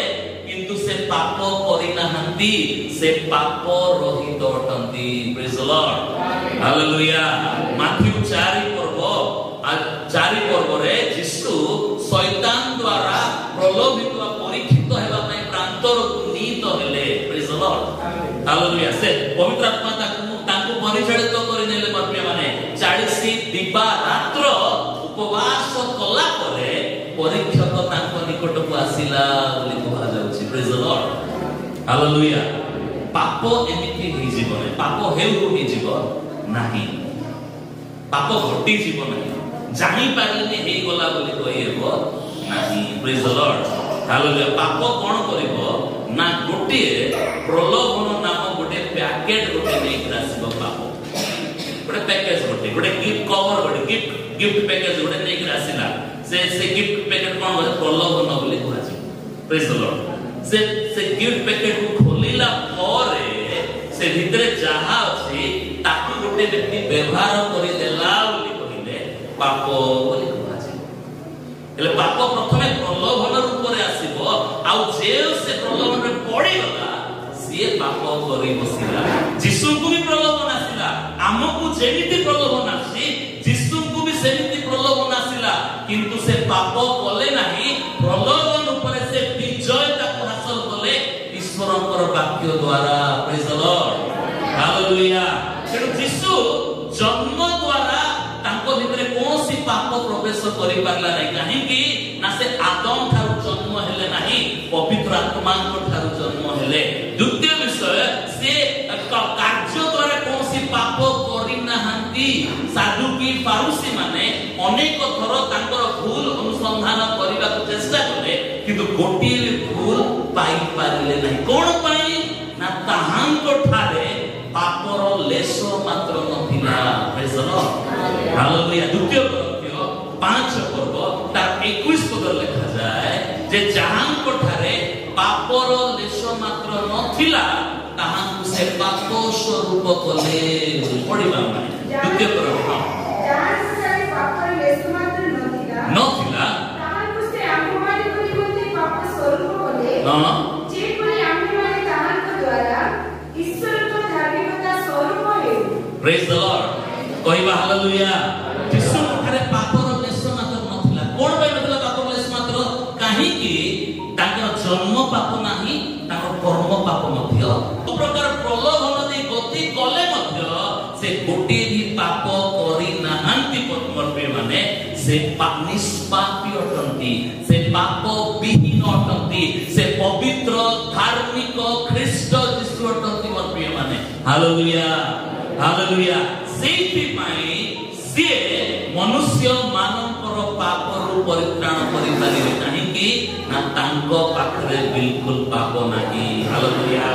किंतु से पाप करि नाहंती से पाप रहित अटंती praise the Lord hallelujah Matthew 4 पर्व रे यीशु शैतान द्वारा प्रलोभित व परीक्षित हेबा पई प्रांतर को नीत हेले प्रेज द लॉर्ड हालेलुया से पवित्र आत्मा ताकू परिचालित करि नेले मर्म्य माने 40 दिबा रात्र उपवास कला परे परीक्षक ताको निकट को आसिला बोली कहा जाउछि प्रेज द लॉर्ड हालेलुया पाप एमिति हे जीवन पाप हेउ हे जीवन नाही पाप घटी जीवन नाही जानि पारले हे गला बोली कहिबो नाही प्रेज द लॉर्ड हालेलुया पाप कोन करिवो ना गोटे प्रलोभन नाम गोटे पैकेट गोटे नै रासिबो पाप गोटे पैकेज गोटे गिफ्ट कवर गोटे गिफ्ट पैकेज गोटे नै रासिला से गिफ्ट पैकेट कोन होय प्रलोभन बोली कहै छै प्रेज द लॉर्ड से गिफ्ट पैकेट को खोलिला परे से भितरे जहा अछि ताकू गोटे व्यक्ति व्यक्ति व्यवहार करि देला बोली कहिले पाप बोली कहै छै प्रेज द लॉर्ड हालेलुया पाप एमिति हे जीवन पाप हेउ हे जीवन नाही पाप घटी जीवन नाही जानि पारले हे गला बोली कहिबो नाही प्रेज द लॉर्ड हालेलुया ହେଲେ ପାପ ପ୍ରଥମେ ପ୍ରଲୋଭନ ରୂପରେ ଆସିବ ଆଉ ଯେଉଁ ସେ ପ୍ରଲୋଭନରେ ପଡ଼ିଗଲା ସିଏ ପାପ କରି ବସିଲା। ଯୀଶୁଙ୍କୁ ବି ପ୍ରଲୋଭନ ଆସିଲା, ଆମକୁ ଯେମିତି ପ୍ରଲୋଭନ ଆସିଛି ଯୀଶୁଙ୍କୁ ବି ସେମିତି ପ୍ରଲୋଭନ ଆସିଲା, କିନ୍ତୁ ସେ ପାପ କଲେ ନାହିଁ। ପ୍ରଲୋଭନ ଉପରେ ସେ ବିଜୟତାକୁ ହାସଲ କଲେ ଈଶ୍ୱରଙ୍କର ବାକ୍ୟ ଦ୍ୱାରା। ପ୍ରେଜ୍ ଦ ଲର୍ଡ, ହାଲେଲୁୟା। ତେଣୁ ଯୀଶୁ ଜନ୍ମ ଦ୍ୱାରା ତାଙ୍କ ଭିତରେ କୌଣସି ପାପ ପ୍ରବେଶ କରିପାରିଲା ନାହିଁ। କାହିଁକି ନା ସେ ଆଦମ ଠାରୁ ଜନ୍ମ ହେଲେ ନାହିଁ, ପବିତ୍ର ଆତ୍ମାଙ୍କ ଠାରୁ ଜନ୍ମ ହେଲେ। ଦ୍ୱିତୀୟ ବିଷୟ, ସେ କାର୍ଯ୍ୟ ଦ୍ୱାରା କୌଣସି ପାପ କରିନାହାନ୍ତି। ସାଧୁକି ଫାରୁସୀ ମାନେ ଅନେକ ଥର ତାଙ୍କର ଭୁଲ ଅନୁସନ୍ଧାନ କରିବାକୁ ଚେଷ୍ଟା କଲେ, କିନ୍ତୁ ଗୋଟିଏ ବି ଭୁଲ ପାଇପାରିଲେ ନାହିଁ। କଣ ପାଇଁ ନା ତାହାଙ୍କ ଠାରେ ପାପର ଲେଶ ମାତ୍ର ନଥିଲା। ପ୍ରେଜ୍ ଦ ଲର୍ଡ, ହାଲେଲୁୟା। ଦ୍ୱିତୀୟ କରନ୍ଥୀୟ 5 ପର୍ବ ତାର 21 ପଦରେ ଲେଖାଯାଏ ଯେ ଯାହାଙ୍କ ଠାରେ ପାପର ଲେଶ ମାତ୍ର ନଥିଲା ତାହାଙ୍କୁ ସେ ପାପ ସ୍ୱରୂପ କଲେ। ପଢିବା ମାନେ ଦ୍ୱିତୀୟ କରନ୍ଥୀୟ ନଥିଲା ତାହାଙ୍କୁ ସେ ଆମମାନେ କରି ମୋତେ ପାପ ସ୍ୱରୂପ କଲେ। ଯେପରି ଆମେମାନେ ତାହାଙ୍କ ଦ୍ୱାରା ଈଶ୍ୱରଙ୍କ ଧାର୍ମିକତା ସ୍ୱରୂପ ହେଉ। ପ୍ରେଜ୍ ଦ ଲର୍ଡ, କହିବା ହାଲେଲୁୟା। ଯୀଶୁଙ୍କ ଠାରେ ପାପର ଲେଶ ମାତ୍ର ନଥିଲା। କଣ ପାଇଁ ନଥିଲା ପାପର ଲେଶ ମାତ୍ର? କାହିଁକି ତାଙ୍କର ଜନ୍ମ ପାପ ନାହିଁ, ତାଙ୍କର କର୍ମ ପାପ ମଧ୍ୟ। ସବୁ ପ୍ରକାର ପ୍ରଲୋଭନ ଦେଇ ଗତି କଲେ ମଧ୍ୟ ସେ ଗୋଟିଏ ବି ପାପ କରିନାହାନ୍ତି। ମାନେ ସେ ନିଷ୍ପାପୀ ଅଟନ୍ତି, ସେ ପାପ ବିହୀନ ଅଟନ୍ତି, ସେ ପବିତ୍ର ଧାର୍ମିକ ଖ୍ରୀଷ୍ଟ ଯୀଶୁ ଅଟନ୍ତି। ମୋର ପ୍ରିୟ ମାନେ, ହାଲେଲୁୟା, ହାଲେଲୁୟା। ସେଇଥିପାଇଁ ସିଏ ମନୁଷ୍ୟ ମାନଙ୍କର ପାପରୁ ପରିତ୍ରାଣ କରିପାରିବେ। କାହିଁକି ନା ତାଙ୍କ ପାଖରେ ବିଲକୁଲ ପାପ ନାହିଁ। ହାଲେଲୁୟା।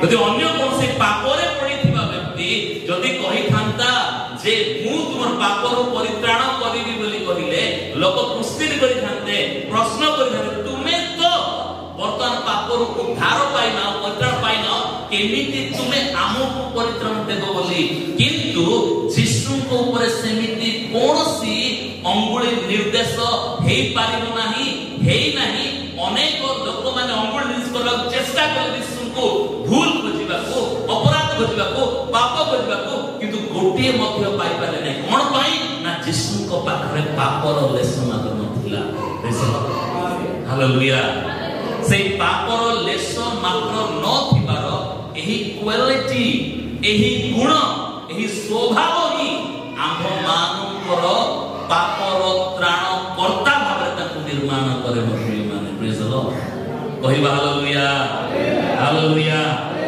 ଯଦି ଅନ୍ୟ କୌଣସି ପାପରେ ପଡ଼ିଥିବା ବ୍ୟକ୍ତି ଯଦି କହିଥାନ୍ତା ଯେ ମୁଁ ତୁମର ପାପରୁ ପରିତ୍ରାଣ କରିବି ବୋଲି କହିଲେ, ଲୋକ କୁସ୍ତିର କରିଥାନ୍ତେ, ପ୍ରଶ୍ନ କରିଥାନ୍ତେ, ତୁମେ ତ ବର୍ତ୍ତମାନ ପାପରୁ ଉଦ୍ଧାର ପାଇନ, ପରିତ୍ରାଣ ପାଇନ, କେମିତି ତୁମେ ଆମକୁ ପରିତ୍ରାଣ ଦେବ ବୋଲି। କିନ୍ତୁ ଯୀଶୁଙ୍କ ଉପରେ ସେମିତି କୌଣସି ଅଙ୍ଗୁଳି ନିର୍ଦ୍ଦେଶ ହେଇପାରିବ ନାହିଁ, ହେଇନାହିଁ। ଅନେକ ଲୋକମାନେ ଅଙ୍ଗୁଳି ନିର୍ଦ୍ଦେଶ କରିବାକୁ ଚେଷ୍ଟା କଲେ ଯୀଶୁଙ୍କୁ, ଭୁଲ ବୁଝିବାକୁ, ଅପରାଧ ବୁଝିବାକୁ, ପାପ ବୁଝିବାକୁ, କିନ୍ତୁ ଗୋଟିଏ ମଧ୍ୟ ପାଇପାରିଲେ ନାହିଁ। କଣ ପାଇଁ ନା ଯୀଶୁଙ୍କ ପାଖରେ ପାପର ଲେଶ ମାତ୍ର ନଥିଲା। ହାଲେଲୁୟା। ସେଇ ପାପର ଲେଶ ମାତ୍ର ନଥିବାର ଏହି କ୍ୱାଲିଟି, ଏହି ଗୁଣ, ଏହି ସ୍ୱଭାବ ହିଁ ଆମ୍ଭମାନଙ୍କର ପାପର ତ୍ରାଣ କର୍ତ୍ତା ଭାବରେ ତାଙ୍କୁ ନିର୍ମାଣ କରେ। ମାନେ ପ୍ରେଜ୍ ଦ ଲର୍ଡ, କହିବା ହାଲେଲୁୟା, ହାଲେଲୁୟା।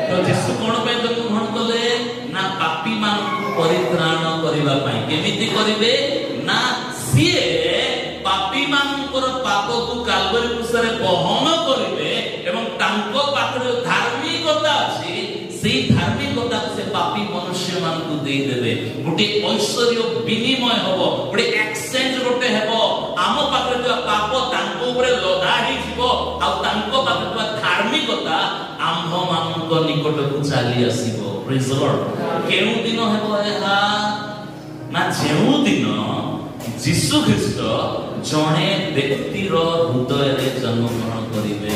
ତ ଯୀଶୁ କଣ ପାଇଁ ଜନ୍ମ ଗ୍ରହଣ କଲେ? ନା ପାପୀ ମାନଙ୍କୁ ପରିତ୍ରାଣ କରିବା ପାଇଁ। କେମିତି କରିବେ? ନା ସିଏ ପାପୀ ମାନଙ୍କର ପାପକୁ କାଲବରୀ କ୍ରୁଶରେ ବହନ କରିବେ ଏବଂ ତାଙ୍କ ପାଖରେ ଧାର୍ମିକତା ଅଛି ସେଇ ଧାର୍ମିକତାକୁ ସେ ପାପୀ ମନୁଷ୍ୟ ମାନଙ୍କୁ ଦେଇଦେବେ। ଗୋଟିଏ ଐଶ୍ୱର୍ଯ୍ୟ ବିନିମୟ ହବ, ଗୋଟେ ଏକ୍ସଚେଞ୍ଜ ଗୋଟେ ହେବ। ଆମ ପାଖରେ ଥିବା ପାପ ତାଙ୍କ ଉପରେ ଲଦା ହେଇଯିବ ଆଉ ତାଙ୍କ ପାଖରେ ଥିବା ଧାର୍ମିକତା ଆମ୍ଭ ମାନଙ୍କ ନିକଟକୁ ଚାଲି ଆସିବ। ପ୍ରେଜ୍ ଦ ଲର୍ଡ। କେଉଁ ଦିନ ହେବ ଏହା? ନା ଯେଉଁ ଦିନ ଯୀଶୁ ଖ୍ରୀଷ୍ଟ ଜଣେ ବ୍ୟକ୍ତିର ହୃଦୟରେ ଜନ୍ମଗ୍ରହଣ କରିବେ।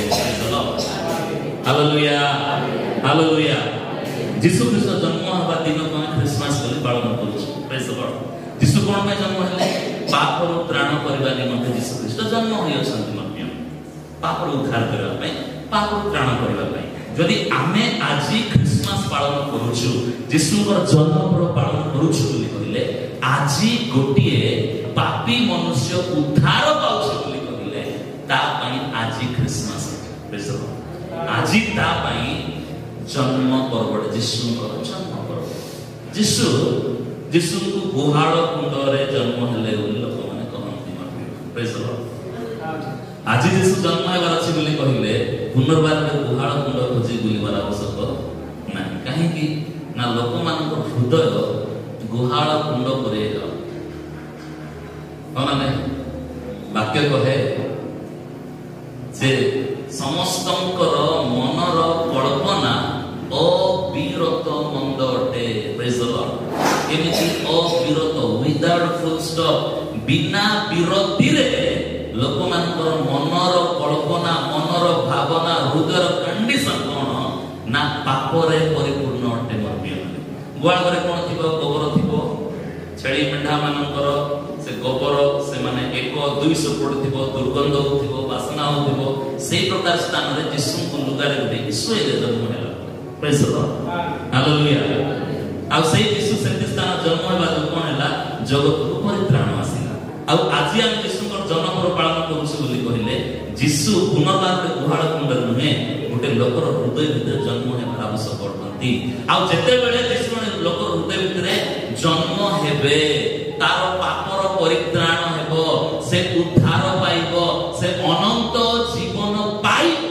Hallelujah, hallelujah. ଯୀଶୁ ଖ୍ରୀଷ୍ଟ ଜନ୍ମ ହେବା ଦିନକୁ ଆମେ ଖ୍ରୀଷ୍ଟମାସ ବୋଲି ପାଳନ କରୁଛୁ। ପ୍ରେଜ୍ ଦ ଲର୍ଡ। ଯୀଶୁ କଣ ପାଇଁ ଜନ୍ମ ହେଲେ? ପାପରୁ ତ୍ରାଣ କରିବା ନିମନ୍ତେ ଯୀଶୁ ଖ୍ରୀଷ୍ଟ ଜନ୍ମ ହୋଇଅଛନ୍ତି। ମଧ୍ୟ ପାପରୁ ଉଦ୍ଧାର କରିବା ପାଇଁ, ପାପରୁ ତ୍ରାଣ କରିବା ପାଇଁ। ଯଦି ଆମେ ଆଜି ଖ୍ରୀଷ୍ଟମାସ ପାଳନ କରୁଛୁ, ଯୀଶୁଙ୍କର ଜନ୍ମ ପର୍ବ ପାଳନ କରୁଛୁ ବୋଲି କହିଲେ, ଆଜି ଗୋଟିଏ ପାପୀ ମନୁଷ୍ୟ ଉଦ୍ଧାର ପାଉଛି ବୋଲି କହିଲେ, ତା ପାଇଁ ଆଜି ଖ୍ରୀଷ୍ଟମାସ। ଆଜି ତା ପାଇଁ ଜନ୍ମ ପର୍ବ, ଯୀଶୁଙ୍କର ଜନ୍ମ ପର୍ବ। ଯୀଶୁଙ୍କୁ ଗୁହାଳ କୁଣ୍ଡରେ ଜନ୍ମ ହେଲେ ବୋଲି ଲୋକମାନେ କହନ୍ତି। ଆଜି ଯୀଶୁ ଜନ୍ମ ହେବାର ଅଛି ବୋଲି କହିଲେ ପୁନର୍ବାର ଗୁହାଳ କୁଣ୍ଡ ଖୋଜି ବୁଲିବାର ଆବଶ୍ୟକ ନାହିଁ। କାହିଁକି ନା ଲୋକମାନଙ୍କ ହୃଦୟ ଗୁହାଳ କୁଣ୍ଡ ପରେ ମାନେ ବାକ୍ୟ କହେ ଯେ ସମସ୍ତଙ୍କର ମନର କଳ୍ପନା ଅବିରତ ମନ୍ଦ ଅଟେ। ପ୍ରେଜ୍ ଦ ଲର୍ଡ। ଏମିତି ଅବିରତ, ୱିଦାଉଟ୍ ଫୁଲ୍ ଷ୍ଟପ୍, ବିନା ବିରତିରେ ଲୋକମାନଙ୍କର ମନର କଳ୍ପନା, ମନର ଭାବନା, ହୃଦୟର କଣ୍ଡିସନ କ'ଣ ନା ପାପରେ ପରିପୂର୍ଣ୍ଣ ଅଟେ। ମୋର ପ୍ରିୟମାନେ, ଗୁହାଳ ଘରେ କ'ଣ ଥିବ? ଗୋବର ଥିବ। ଛେଳି ମେଣ୍ଢା ମାନଙ୍କର ସେ ଗୋବର ସେମାନେ 100-200 ପଡୁଥିବ, ଦୁର୍ଗନ୍ଧ ହଉଥିବ, ବାସନା ହଉଥିବ। ସେଇ ପ୍ରକାର ସ୍ଥାନରେ ଯୀଶୁଙ୍କୁ ଲୁଗାରେ ଗୋଟେଇକି ଶୋଇଲେ ଜନ୍ମ ହେଲା। ପ୍ରେଜ୍ ଦ ଲର୍ଡ, ହାଲେଲୁୟା। ଆଉ ସେଇ ଯୀଶୁ ସେମିତି ସ୍ଥାନ ଜନ୍ମ ହେବା ଯୋଗୁଁ କ'ଣ ହେଲା? ଜଗତକୁ ପରିତ୍ରାଣ ଆସିଲା। ଆଉ ଆଜି ଆମେ ଯୀଶୁଙ୍କର ଜନ୍ମର ପାଳନ କରୁଛୁ ବୋଲି କହିଲେ ଯୀଶୁ ପୁନର୍ବାର ଗୁହାଳ କୁଣ୍ଡରେ ନୁହେଁ, ଗୋଟେ ଲୋକର ହୃଦୟ ଭିତରେ ଜନ୍ମ ହେବାର ଆବଶ୍ୟକ ଅଟନ୍ତି। ଆଉ ଯେତେବେଳେ ଯୀଶୁ ଲୋକର ହୃଦୟ ଭିତରେ ଜନ୍ମ ହେବେ, ତାର ପାପର ପରିତ୍ରାଣ ହେବ, ସେ ଉଦ୍ଧାର ପାଇବ, ସେ ଅନନ୍ତ ଜୀବନ ପାଇବ,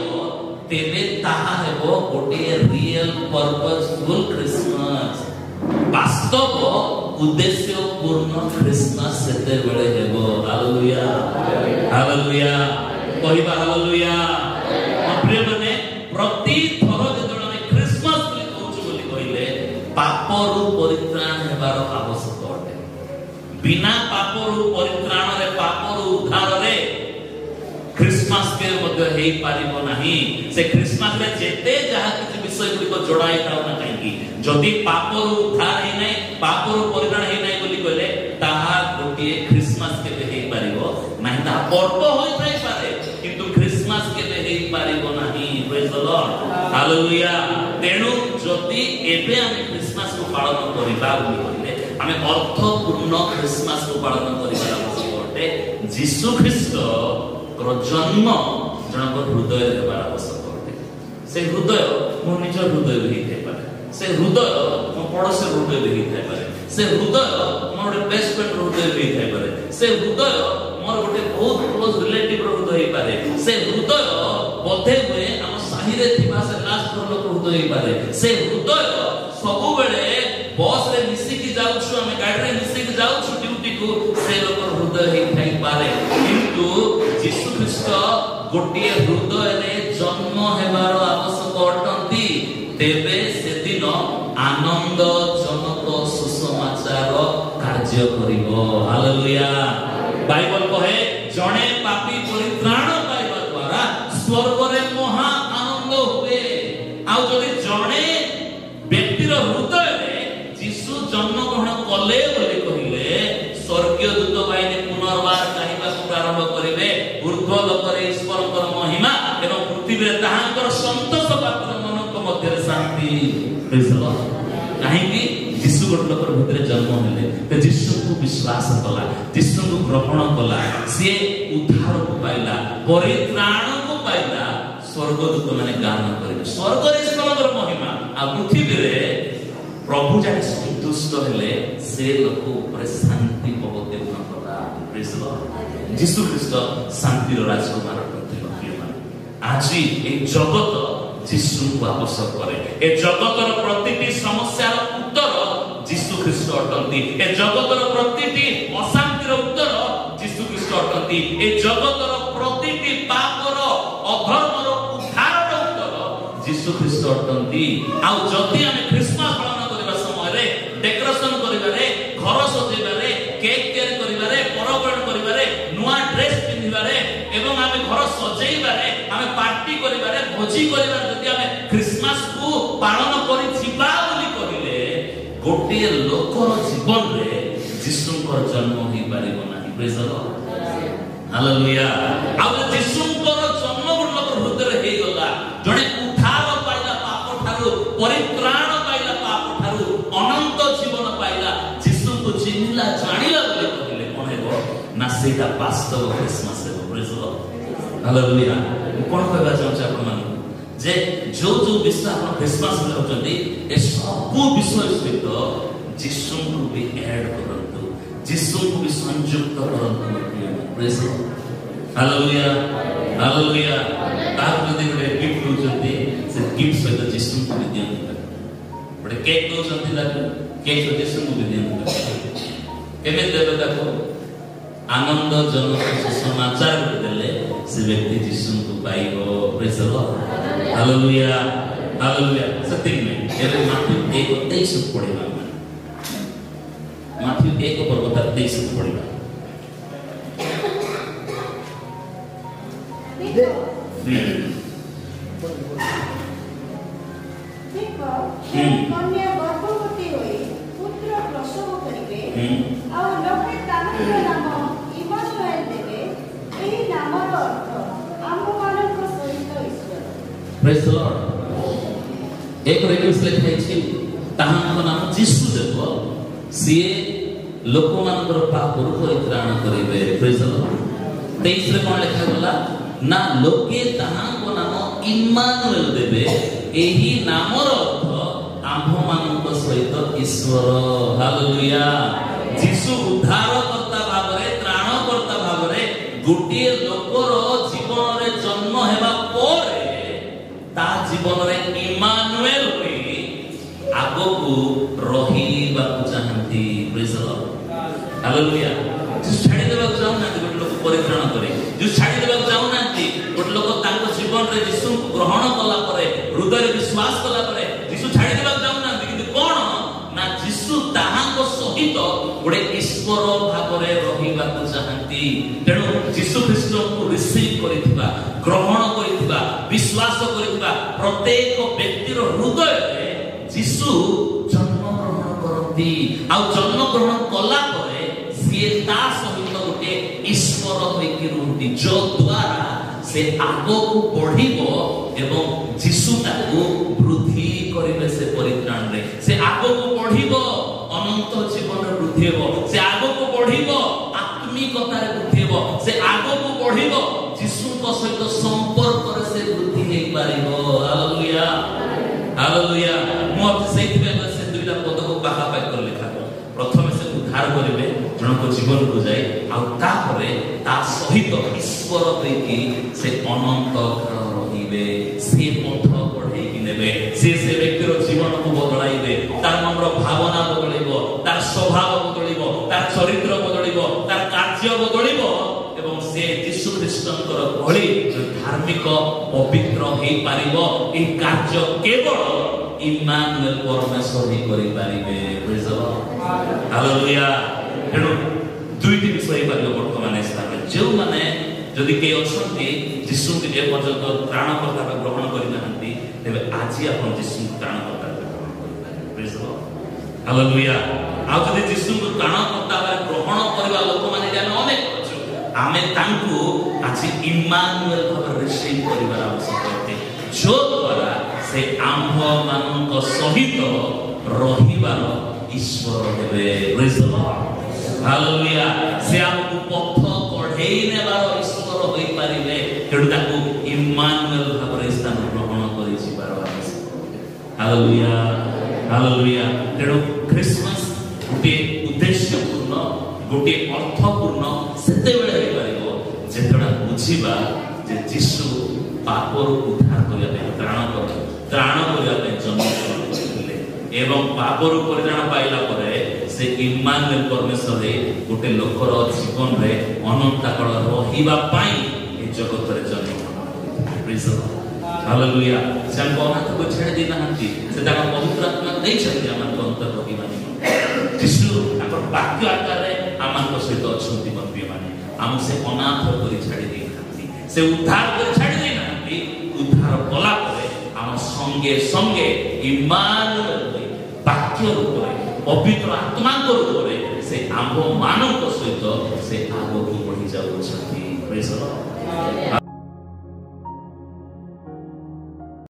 ତେବେ ତାହା ହେବ ଗୋଟିଏ ରିଏଲ ପର୍ପସଫୁଲ ଖ୍ରୀଷ୍ଟମାସ। ବାସ୍ତବ ଉଦ୍ଦେଶ୍ୟ ପୂର୍ଣ୍ଣ ଖ୍ରୀଷ୍ଟମାସ ସେତେବେଳେ ହେବ। ହାଲେଲୁୟା, ହାଲେଲୁୟା, କହିବା ହାଲେଲୁୟା। ପ୍ରିୟମାନେ, ପ୍ରତି ଥର ଯେତେବେଳେ ଆମେ ଖ୍ରୀଷ୍ଟମାସ ବୋଲି କହୁଛୁ ବୋଲି କହିଲେ ପାପରୁ ପରିତ୍ରାଣ ହେବାର ଆବଶ୍ୟକ ଅଟେ। ବିନା ପାପରୁ ପରିତ୍ରାଣରେ, ପାପରୁ ଉଦ୍ଧାରରେ ଖ୍ରୀଷ୍ଟମାସ କେବେ ମଧ୍ୟ ହେଇପାରିବ ନାହିଁ। ସେ ଖ୍ରୀଷ୍ଟମାସରେ ଯେତେ ଯାହା କିଛି ବିଷୟ ଗୁଡ଼ିକ ଯୋଡ଼ା ହେଇଥାଉ ନା କାହିଁକି, ଯଦି ପାପରୁ ଉଦ୍ଧାର ହେଇନାହିଁ, ପାପରୁ ପରିତ୍ରାଣ ହେଇନାହିଁ ବୋଲି କହିଲେ ତାହା ଗୋଟିଏ ଖ୍ରୀଷ୍ଟମାସ କେବେ ହେଇପାରିବ ନାହିଁ। ତାହା ପର୍ବ ହୋଇଥାଇପାରେ କିନ୍ତୁ ଖ୍ରୀଷ୍ଟମାସ କେବେ ହେଇପାରିବ ନାହିଁ। ପ୍ରେଜ୍ ଦ ଲର୍ଡ, ହାଲେଲୁୟା। ତେଣୁ ଯଦି ଏବେ ଆମେ ଖ୍ରୀଷ୍ଟମାସକୁ ପାଳନ କରିବା ବୋଲି କହିଲେ ଆମେ ଅର୍ଥପୂର୍ଣ୍ଣ ଖ୍ରୀଷ୍ଟମାସକୁ ପାଳନ କରିବାର ଆବଶ୍ୟକ ଅଟେ। ଯୀଶୁ ଖ୍ରୀଷ୍ଟଙ୍କର ଜନ୍ମ ଜଣଙ୍କ ହୃଦୟରେ ହେବାର ଆବଶ୍ୟକ ଅଟେ। ସେ ହୃଦୟ ମୋ ନିଜ ହୃଦୟରେ ହେଇଥାଇପାରେ, ସେ ହୃଦୟ ମୋ ପଡ଼ୋଶୀ ହୃଦୟରେ ହେଇଥାଇପାରେ, ସେ ହୃଦୟ ମୋର ଗୋଟେ ବେଷ୍ଟ ଫ୍ରେଣ୍ଡ ହୃଦୟରେ ହେଇଥାଇପାରେ, ସେ ହୃଦୟ ମୋର ଗୋଟେ ବହୁତ କ୍ଲୋଜ ରିଲେଟିଭର ହୃଦୟ ହେଇପାରେ, ସେ ହୃଦୟ ବୋଧେ ହୁଏ ଆମ ସାହିରେ ଥିବା ସେ ଲାଷ୍ଟ ଲୋକ ହୃଦୟ ହେଇପାରେ। ସେ ହୃଦୟ ସବୁବେଳେ ବସରେ ମିଶିକି ଯାଉଛୁ, ଆମେ ଗାଡ଼ିରେ ମିଶିକି ଯାଉଛୁ ଡ୍ୟୁଟିକୁ, ସେ ଲୋକର ହୃଦୟ ହେଇଥାଇପାରେ। କିନ୍ତୁ ଯୀଶୁ ଖ୍ରୀଷ୍ଟ ଗୋଟିଏ ହୃଦୟରେ ଜନ୍ମ ହେବାର ଆବଶ୍ୟକ ଅଟନ୍ତି। ତେବେ ସେଦିନ ଆନନ୍ଦଜନକ ସୁସମାଚାର କାର୍ଯ୍ୟ କରିବ। ହାଲେଲୁୟା। ବାଇବଲ କହେ ଜଣେ ପାପୀ ପରିତ୍ରାଣ ପାଇବା ଦ୍ୱାରା ସ୍ୱର୍ଗରେ ମହା ଆନନ୍ଦ ହୁଏ। ଆଉ ଯଦି ଜଣେ ବ୍ୟକ୍ତିର ହୃଦୟରେ ଯୀଶୁ ଜନ୍ମଗ୍ରହଣ କଲେ ବୋଲି କହିଲେ ସ୍ୱର୍ଗୀୟ ଦୂତ ବାହିନୀ ପୁନର୍ବାର ଗାଇବାକୁ ପ୍ରାରମ୍ଭ କରିବେ, ଊର୍ଦ୍ଧ୍ୱ ଲୋକରେ ଈଶ୍ୱରଙ୍କର ମହିମା ଏବଂ ପୃଥିବୀରେ ତାହାଙ୍କର ସନ୍ତୋଷ ପାତ୍ର ମାନଙ୍କ ମଧ୍ୟରେ ଶାନ୍ତି। କାହିଁକି? ଯୀଶୁ ଗୋଟେ ଲୋକର ଭିତରେ ଜନ୍ମ ହେଲେ, ଯୀଶୁଙ୍କୁ ବିଶ୍ୱାସ କଲା, ଯୀଶୁଙ୍କୁ ଗ୍ରହଣ କଲା, ସିଏ ଉଦ୍ଧାରକୁ ପାଇଲା, ପରିତ୍ରାଣକୁ ପାଇଲା। ସ୍ୱର୍ଗଦୂତ ମାନେ ଗାନ କରିବେ, ସ୍ୱର୍ଗରେ ଈଶ୍ୱରଙ୍କର ମହିମା, ଆଉ ପୃଥିବୀରେ ପ୍ରଭୁ ଯାହା ସନ୍ତୁଷ୍ଟ ହେଲେ ସେ ଲୋକ ଉପରେ ଶାନ୍ତି ଅବତୀର୍ଣ୍ଣ କଲା। ଯୀଶୁ ଖ୍ରୀଷ୍ଟ ଶାନ୍ତିର ରାଜକୁମାର କରିଥିଲେ। ଆଜି এই ଜଗତ ଯୀଶୁଙ୍କୁ ଆବଶ୍ୟକ କରେ। ଏ ଜଗତର ପ୍ରତିଟି ସମସ୍ୟାର ଉତ୍ତର ଯୀଶୁ ଖ୍ରୀଷ୍ଟ ଅଟନ୍ତି। ଏ ଜଗତର ପ୍ରତିଟି ଅଶାନ୍ତିର ଉତ୍ତର ଯୀଶୁ ଖ୍ରୀଷ୍ଟ ଅଟନ୍ତି। ଏ ଜଗତର ପ୍ରତିଟି ପାପର, ଅଧର୍ମର ଉଦ୍ଧାରର ଉତ୍ତର ଯୀଶୁ ଖ୍ରୀଷ୍ଟ ଅଟନ୍ତି। ଆଉ ଯଦି ଆମେ ଖ୍ରୀଷ୍ଟମାସ ପାଳନ କରିବା ସମୟରେ ଡେକୋରେସନ କରିବାରେ, ଘର ସଜେଇବାରେ, କେକ୍ ତିଆରି କରିବାରେ, ପର୍ବପର୍ବାଣି କରିବାରେ, ନୂଆ ଡ୍ରେସ ପିନ୍ଧିବାରେ ଏବଂ ଆମେ ଘର ସଜେଇବାରେ, ଆମେ ପାର୍ଟି କରିବାରେ, ଭୋଜି କରିବାରେ ଯଦି ଆମେ ଖ୍ରୀଷ୍ଟମାସକୁ ପାଳନ କରିଥିବା ବୋଲି କହିଲେ ଗୋଟିଏ ଲୋକର ଜୀବନରେ ଯୀଶୁଙ୍କର ଜନ୍ମ ହେଇପାରିବ ନାହିଁ। ପ୍ରେଜ୍ ଦ ଲର୍ଡ, ହାଲେଲୁୟା। ଆଉ ଯୀଶୁଙ୍କର ଜନ୍ମ ଗୋଟେ ଲୋକର ହୃଦୟରେ ହେଇଗଲା, ଜଣେ ଉଦ୍ଧାର ପାଇଲା ପାପ ଠାରୁ, ପରିତ୍ରାଣ ପାଇଲା ପାପ ଠାରୁ, ଅନନ୍ତ ଜୀବନ ପାଇଲା, ଯୀଶୁଙ୍କୁ ଚିହ୍ନିଲା, ଜାଣିଲା ବୋଲି କହିଲେ କ'ଣ ହେବ ନା ସେଇଟା ବାସ୍ତବ ଖ୍ରୀଷ୍ଟମାସ ହେବ। ପ୍ରେଜ୍ ଦ ଲର୍ଡ, ହାଲେଲୁୟା। ମୁଁ କ'ଣ କହିବା ଚାହୁଁଛି ଆପଣମାନଙ୍କୁ ଯେ ଯୋଉ ଯୋଉ ବିଷୟ ଆପଣ ଖ୍ରୀଷ୍ଟମାସ ହେଉଛନ୍ତି ଏ ସବୁ ବିଷୟ ସହିତ ଯୀଶୁଙ୍କୁ ବି ଆଡ୍ କରନ୍ତୁ, ଯୀଶୁଙ୍କୁ ବି ସଂଯୁକ୍ତ କରନ୍ତୁ। ପ୍ରେଜ୍ ଦ ଲର୍ଡ, ହାଲେଲୁୟା, ହାଲେଲୁୟା। ତାହାକୁ ଯଦି ଗୋଟେ ଗିଫ୍ଟ ଦଉଛନ୍ତି ସେ ଗିଫ୍ଟ ସହିତ ଯୀଶୁଙ୍କୁ ବି ଦିଅନ୍ତୁ। ଗୋଟେ କେକ୍ ଦଉଛନ୍ତି ତାକୁ, କେକ୍ ସହିତ ଯୀଶୁଙ୍କୁ ବି ଦିଅନ୍ତୁ। କେମିତି ଦେବେ ତାକୁ? ଆନନ୍ଦଜନକ ସୁସମାଚାର ଦେଲେ ସେ ବ୍ୟକ୍ତି ଯୀଶୁଙ୍କୁ ପାଇବ। ପ୍ରେଜ୍ ଦ ଲର୍ଡ, ହାଲେଲୁୟା, ହାଲେଲୁୟା। ସେତିକି ନୁହେଁ, ଏବେ ମାଥ୍ୟୁ 1:23 ପଢିବା। ମାଥ୍ୟୁ 1 ପର୍ବତ 23 ପଢିବା। କନ୍ୟା ଗର୍ଭବତୀ ହୋଇ ପୁତ୍ର ପ୍ରସବ କରିବେ ଆଉ ଲୋକେ ତାଙ୍କର ନାମ ଇମାନୁଏଲ ଦେବେ। ଏହି ନାମର ଅର୍ଥ ଆମମାନଙ୍କ ସହିତ ଈଶ୍ୱର। ପ୍ରେଜ୍ ଦ ଲର୍ଡ। ଏକରେ ଲେଖା ହେଇଛି ତାହାଙ୍କ ନାମ ଯୀଶୁ ଦେବ, ସିଏ ଲୋକମାନଙ୍କର ପାପରୁ ପରିତ୍ରାଣ କରିବେ। ପ୍ରେଜ୍ ଦ ଲର୍ଡ। 23 ରେ କଣ ଲେଖା ଗଲା ନା ଲୋକେ ତାହାଙ୍କ ନାମ ଇମାନୁଏଲ ଦେବେ, ଏହି ନାମର ଅର୍ଥ ଆମ୍ଭମାନଙ୍କ ସହିତ ଈଶ୍ୱର। ହାଲେଲୁୟା। ଯୀଶୁ ଉଦ୍ଧାରକର୍ତ୍ତା ଭାବରେ, ତ୍ରାଣକର୍ତ୍ତା ଭାବରେ ଗୋଟିଏ ଲୋକର ଜୀବନରେ ଜନ୍ମ ହେବା ପରେ ତା ଜୀବନରେ ଇମାନୁଏଲ ହୋଇ ଆଗକୁ ରହିବାକୁ ଚାହାନ୍ତି। ପ୍ରେଜ୍ ଦ ଲର୍ଡ। ହାଲେଲୁୟା। ଯୀଶୁ ଛାଡ଼ି ଦେବାକୁ ଚାହୁଁନାହାନ୍ତି ଗୋଟେ ଲୋକ ପରିତ୍ରାଣ କରି। ଯୀଶୁ ଛାଡ଼ି ଦେବାକୁ ଚାହୁଁନାହାନ୍ତି ଗୋଟେ ଲୋକ ତାଙ୍କ ଜୀବନରେ ଯୀଶୁଙ୍କୁ ଗ୍ରହଣ କଲା ପରେ, ହୃଦୟରେ ବିଶ୍ୱାସ କଲା ପରେ ଯୀଶୁ ଛାଡ଼ି ଦେବାକୁ ଚାହୁଁନାହାନ୍ତି। କିନ୍ତୁ କଣ ନା ଯୀଶୁ ତାହାଙ୍କ ସହିତ ଗୋଟେ ଈଶ୍ୱର ଭାବରେ ରହିବାକୁ ଚାହାନ୍ତି। ତେଣୁ ଯୀଶୁ ଖ୍ରୀଷ୍ଟଙ୍କୁ ରିସିଭ୍ କରିଥିବା, ଗ୍ରହଣ କରିଥିବା, ବିଶ୍ୱାସ କରିଥିବା ପ୍ରତ୍ୟେକ ବ୍ୟକ୍ତିର ହୃଦୟରେ ଯୀଶୁ ଜନ୍ମଗ୍ରହଣ କରନ୍ତି। ଆଉ ଜନ୍ମଗ୍ରହଣ କଲା ପରେ ସିଏ ତା ସହିତ ଗୋଟେ ଈଶ୍ୱର ହୋଇକି ରୁହନ୍ତି, ଯଦ୍ୱାରା ସେ ଆଗକୁ ବଢିବ ଏବଂ ଯୀଶୁ ତାକୁ ବୃଦ୍ଧି କରିବେ। ସେ ପରିତ୍ରାଣରେ ସେ ଆଗକୁ ବଢିବ, ଅନନ୍ତ ଜୀବନରେ ବୃଦ୍ଧି ହେବ। ସେ ଆଗକୁ ବଢିବ, ଆତ୍ମିକତାରେ ବୃଦ୍ଧି ହେବ। ସେ ଆଗକୁ ବଢିବ, ଯୀଶୁଙ୍କ ସହିତ ସମ୍ପର୍କରେ ସେ ବୃଦ୍ଧି ହେଇପାରିବ। ହାଲେଲୁୟା। ହାଲେଲୁୟା। ମୁଁ ସେଇଥିପାଇଁ ସେ ଦୁଇଟା ପଦକୁ ପାଖାପାଖି କରି ଲେଖା। ପ୍ରଥମେ ସେ ଉଦ୍ଧାର କରିବେ ଜଣଙ୍କ ଜୀବନକୁ ଯାଇ, ଆଉ ତାପରେ ତା ସହିତ ଈଶ୍ୱର ଦେଇକି ସେ ଅନନ୍ତ କାଳ ରହିବେ। ସେ ପଥ ବଢେଇକି ନେବେ। ସେ ବ୍ୟକ୍ତିର ଜୀବନକୁ ବଦଳାଇବେ। ତାର ମନର ଭାବନା ବଦଳିବ, ତାର ସ୍ୱଭାବ ବଦଳିବ, ତାର ଚରିତ୍ର ବଦଳିବ, ତାର କାର୍ଯ୍ୟ ବଦଳିବ ଏବଂ ସେ ଯୀଶୁ ଖ୍ରୀଷ୍ଟଙ୍କର ଭଳି ଧାର୍ମିକ ପବିତ୍ର ହେଇପାରିବ। ଏହି କାର୍ଯ୍ୟ କେବଳ ଇମାନୁଏଲ ପରମେଶ୍ୱର ହିଁ କରିପାରିବେ। ପ୍ରେଜ୍ ଦ ଲର୍ଡ। ହାଲେଲୁୟା। ତେଣୁ ଦୁଇଟି ବିଷୟ ହେଇପାରିବ ବର୍ତ୍ତମାନ ସ୍ଥାନରେ। ଯେଉଁମାନେ ଯଦି କେହି ଅଛନ୍ତି ଯୀଶୁଙ୍କୁ ଏ ପର୍ଯ୍ୟନ୍ତ ତ୍ରାଣକର୍ତ୍ତା ଭାବେ ଗ୍ରହଣ କରିନାହାନ୍ତି, ତେବେ ଆଜି ଆପଣ ଯୀଶୁଙ୍କୁ ତ୍ରାଣକର୍ତ୍ତା ଭାବେ ଗ୍ରହଣ କରିପାରିବେ। ପ୍ରେଜ୍ ଦ ଲର୍ଡ। ହାଲେଲୁୟା। ଆଉ ଯଦି ଯୀଶୁଙ୍କୁ ତ୍ରାଣକର୍ତ୍ତା ଭାବେ ଗ୍ରହଣ କରିବା ଲୋକମାନେ ଆମେ ଅନେକ ଅଛୁ, ଆମେ ତାଙ୍କୁ ଆଜି ଇମାନୁଏଲ ଭାବରେ ରିସିଭ୍ କରିବାର ଆବଶ୍ୟକ ଅଛି, ଯଦ୍ୱାରା ସେ ଆମ୍ଭମାନଙ୍କ ସହିତ ରହିବାର ଈଶ୍ୱର ହେବେ। ପ୍ରେଜ୍ ଦ ଲର୍ଡ। ହାଲେଲୁୟା। ସେ ଆମକୁ ପଥ କଢେଇ ନେବାର ଈଶ୍ୱର ହୋଇପାରିବେ। ତେଣୁ ତାକୁ ଇମାନୁଏଲ ଭାବରେ ସ୍ଥାନ ଗ୍ରହଣ କରି ଯିବାର ଆବଶ୍ୟକ। ହାଲେଲୁୟା। ହାଲେଲୁୟା। ତେଣୁ ଖ୍ରୀଷ୍ଟମାସ ଗୋଟିଏ ଉଦ୍ଦେଶ୍ୟପୂର୍ଣ୍ଣ, ଗୋଟିଏ ଅର୍ଥପୂର୍ଣ୍ଣ ସେତେବେଳେ ହେଇପାରିବ ଯେତେବେଳେ ବୁଝିବା ଯେ ଯୀଶୁ ପାପରୁ ଉଦ୍ଧାର କରିବା ପାଇଁ, ତ୍ରାଣ କରିବା ପାଇଁ ଜନ୍ମଗ୍ରହଣ କରିଥିଲେ ଏବଂ ପାପରୁ ପରିତ୍ରାଣ ପାଇଲା ପରେ ସେ ଇମାନୁଏଲ ପରମେଶ୍ୱର ଗୋଟେ ଲୋକର ଜୀବନରେ ଅନନ୍ତ କାଳ ରହିବା ପାଇଁ ଏ ଜଗତରେ ଜନ୍ମଗ୍ରହଣ କରିଥିଲେ। ହାଲେଲୁୟା। ସେ ଆମକୁ ଅନାଥକୁ ଛାଡ଼ି ଦେଇନାହାନ୍ତି, ସେ ତାଙ୍କ ପବିତ୍ର ଆତ୍ମା ଦେଇଛନ୍ତି ଆମମାନଙ୍କ ଅନ୍ତର ରହିବା ନିମନ୍ତେ। ଯୀଶୁ ତାଙ୍କର ବାକ୍ୟ ଆକାରରେ ଆମମାନଙ୍କ ସହିତ ଅଛନ୍ତି। ବନ୍ଧୁମାନେ, ଆମକୁ ସେ ଅନାଥ କରି ଛାଡ଼ି ଦେଇନାହାନ୍ତି, ସେ ଉଦ୍ଧାର କରି ଛାଡ଼ି ଦେଇନାହାନ୍ତି। ଉଦ୍ଧାର କଲା ପରେ ଆମ ସଙ୍ଗେ ସଙ୍ଗେ ଇମାନୁଏଲ ବାକ୍ୟ ରୂପରେ, ପବିତ୍ର ଆତ୍ମାଙ୍କ ରୂପରେ ସେ ଆମ୍ଭମାନଙ୍କ ସହିତ ସେ ଆଗକୁ ବଢି ଯାଉଛନ୍ତି। ପ୍ରେଜ୍ ଦ ଲର୍ଡ।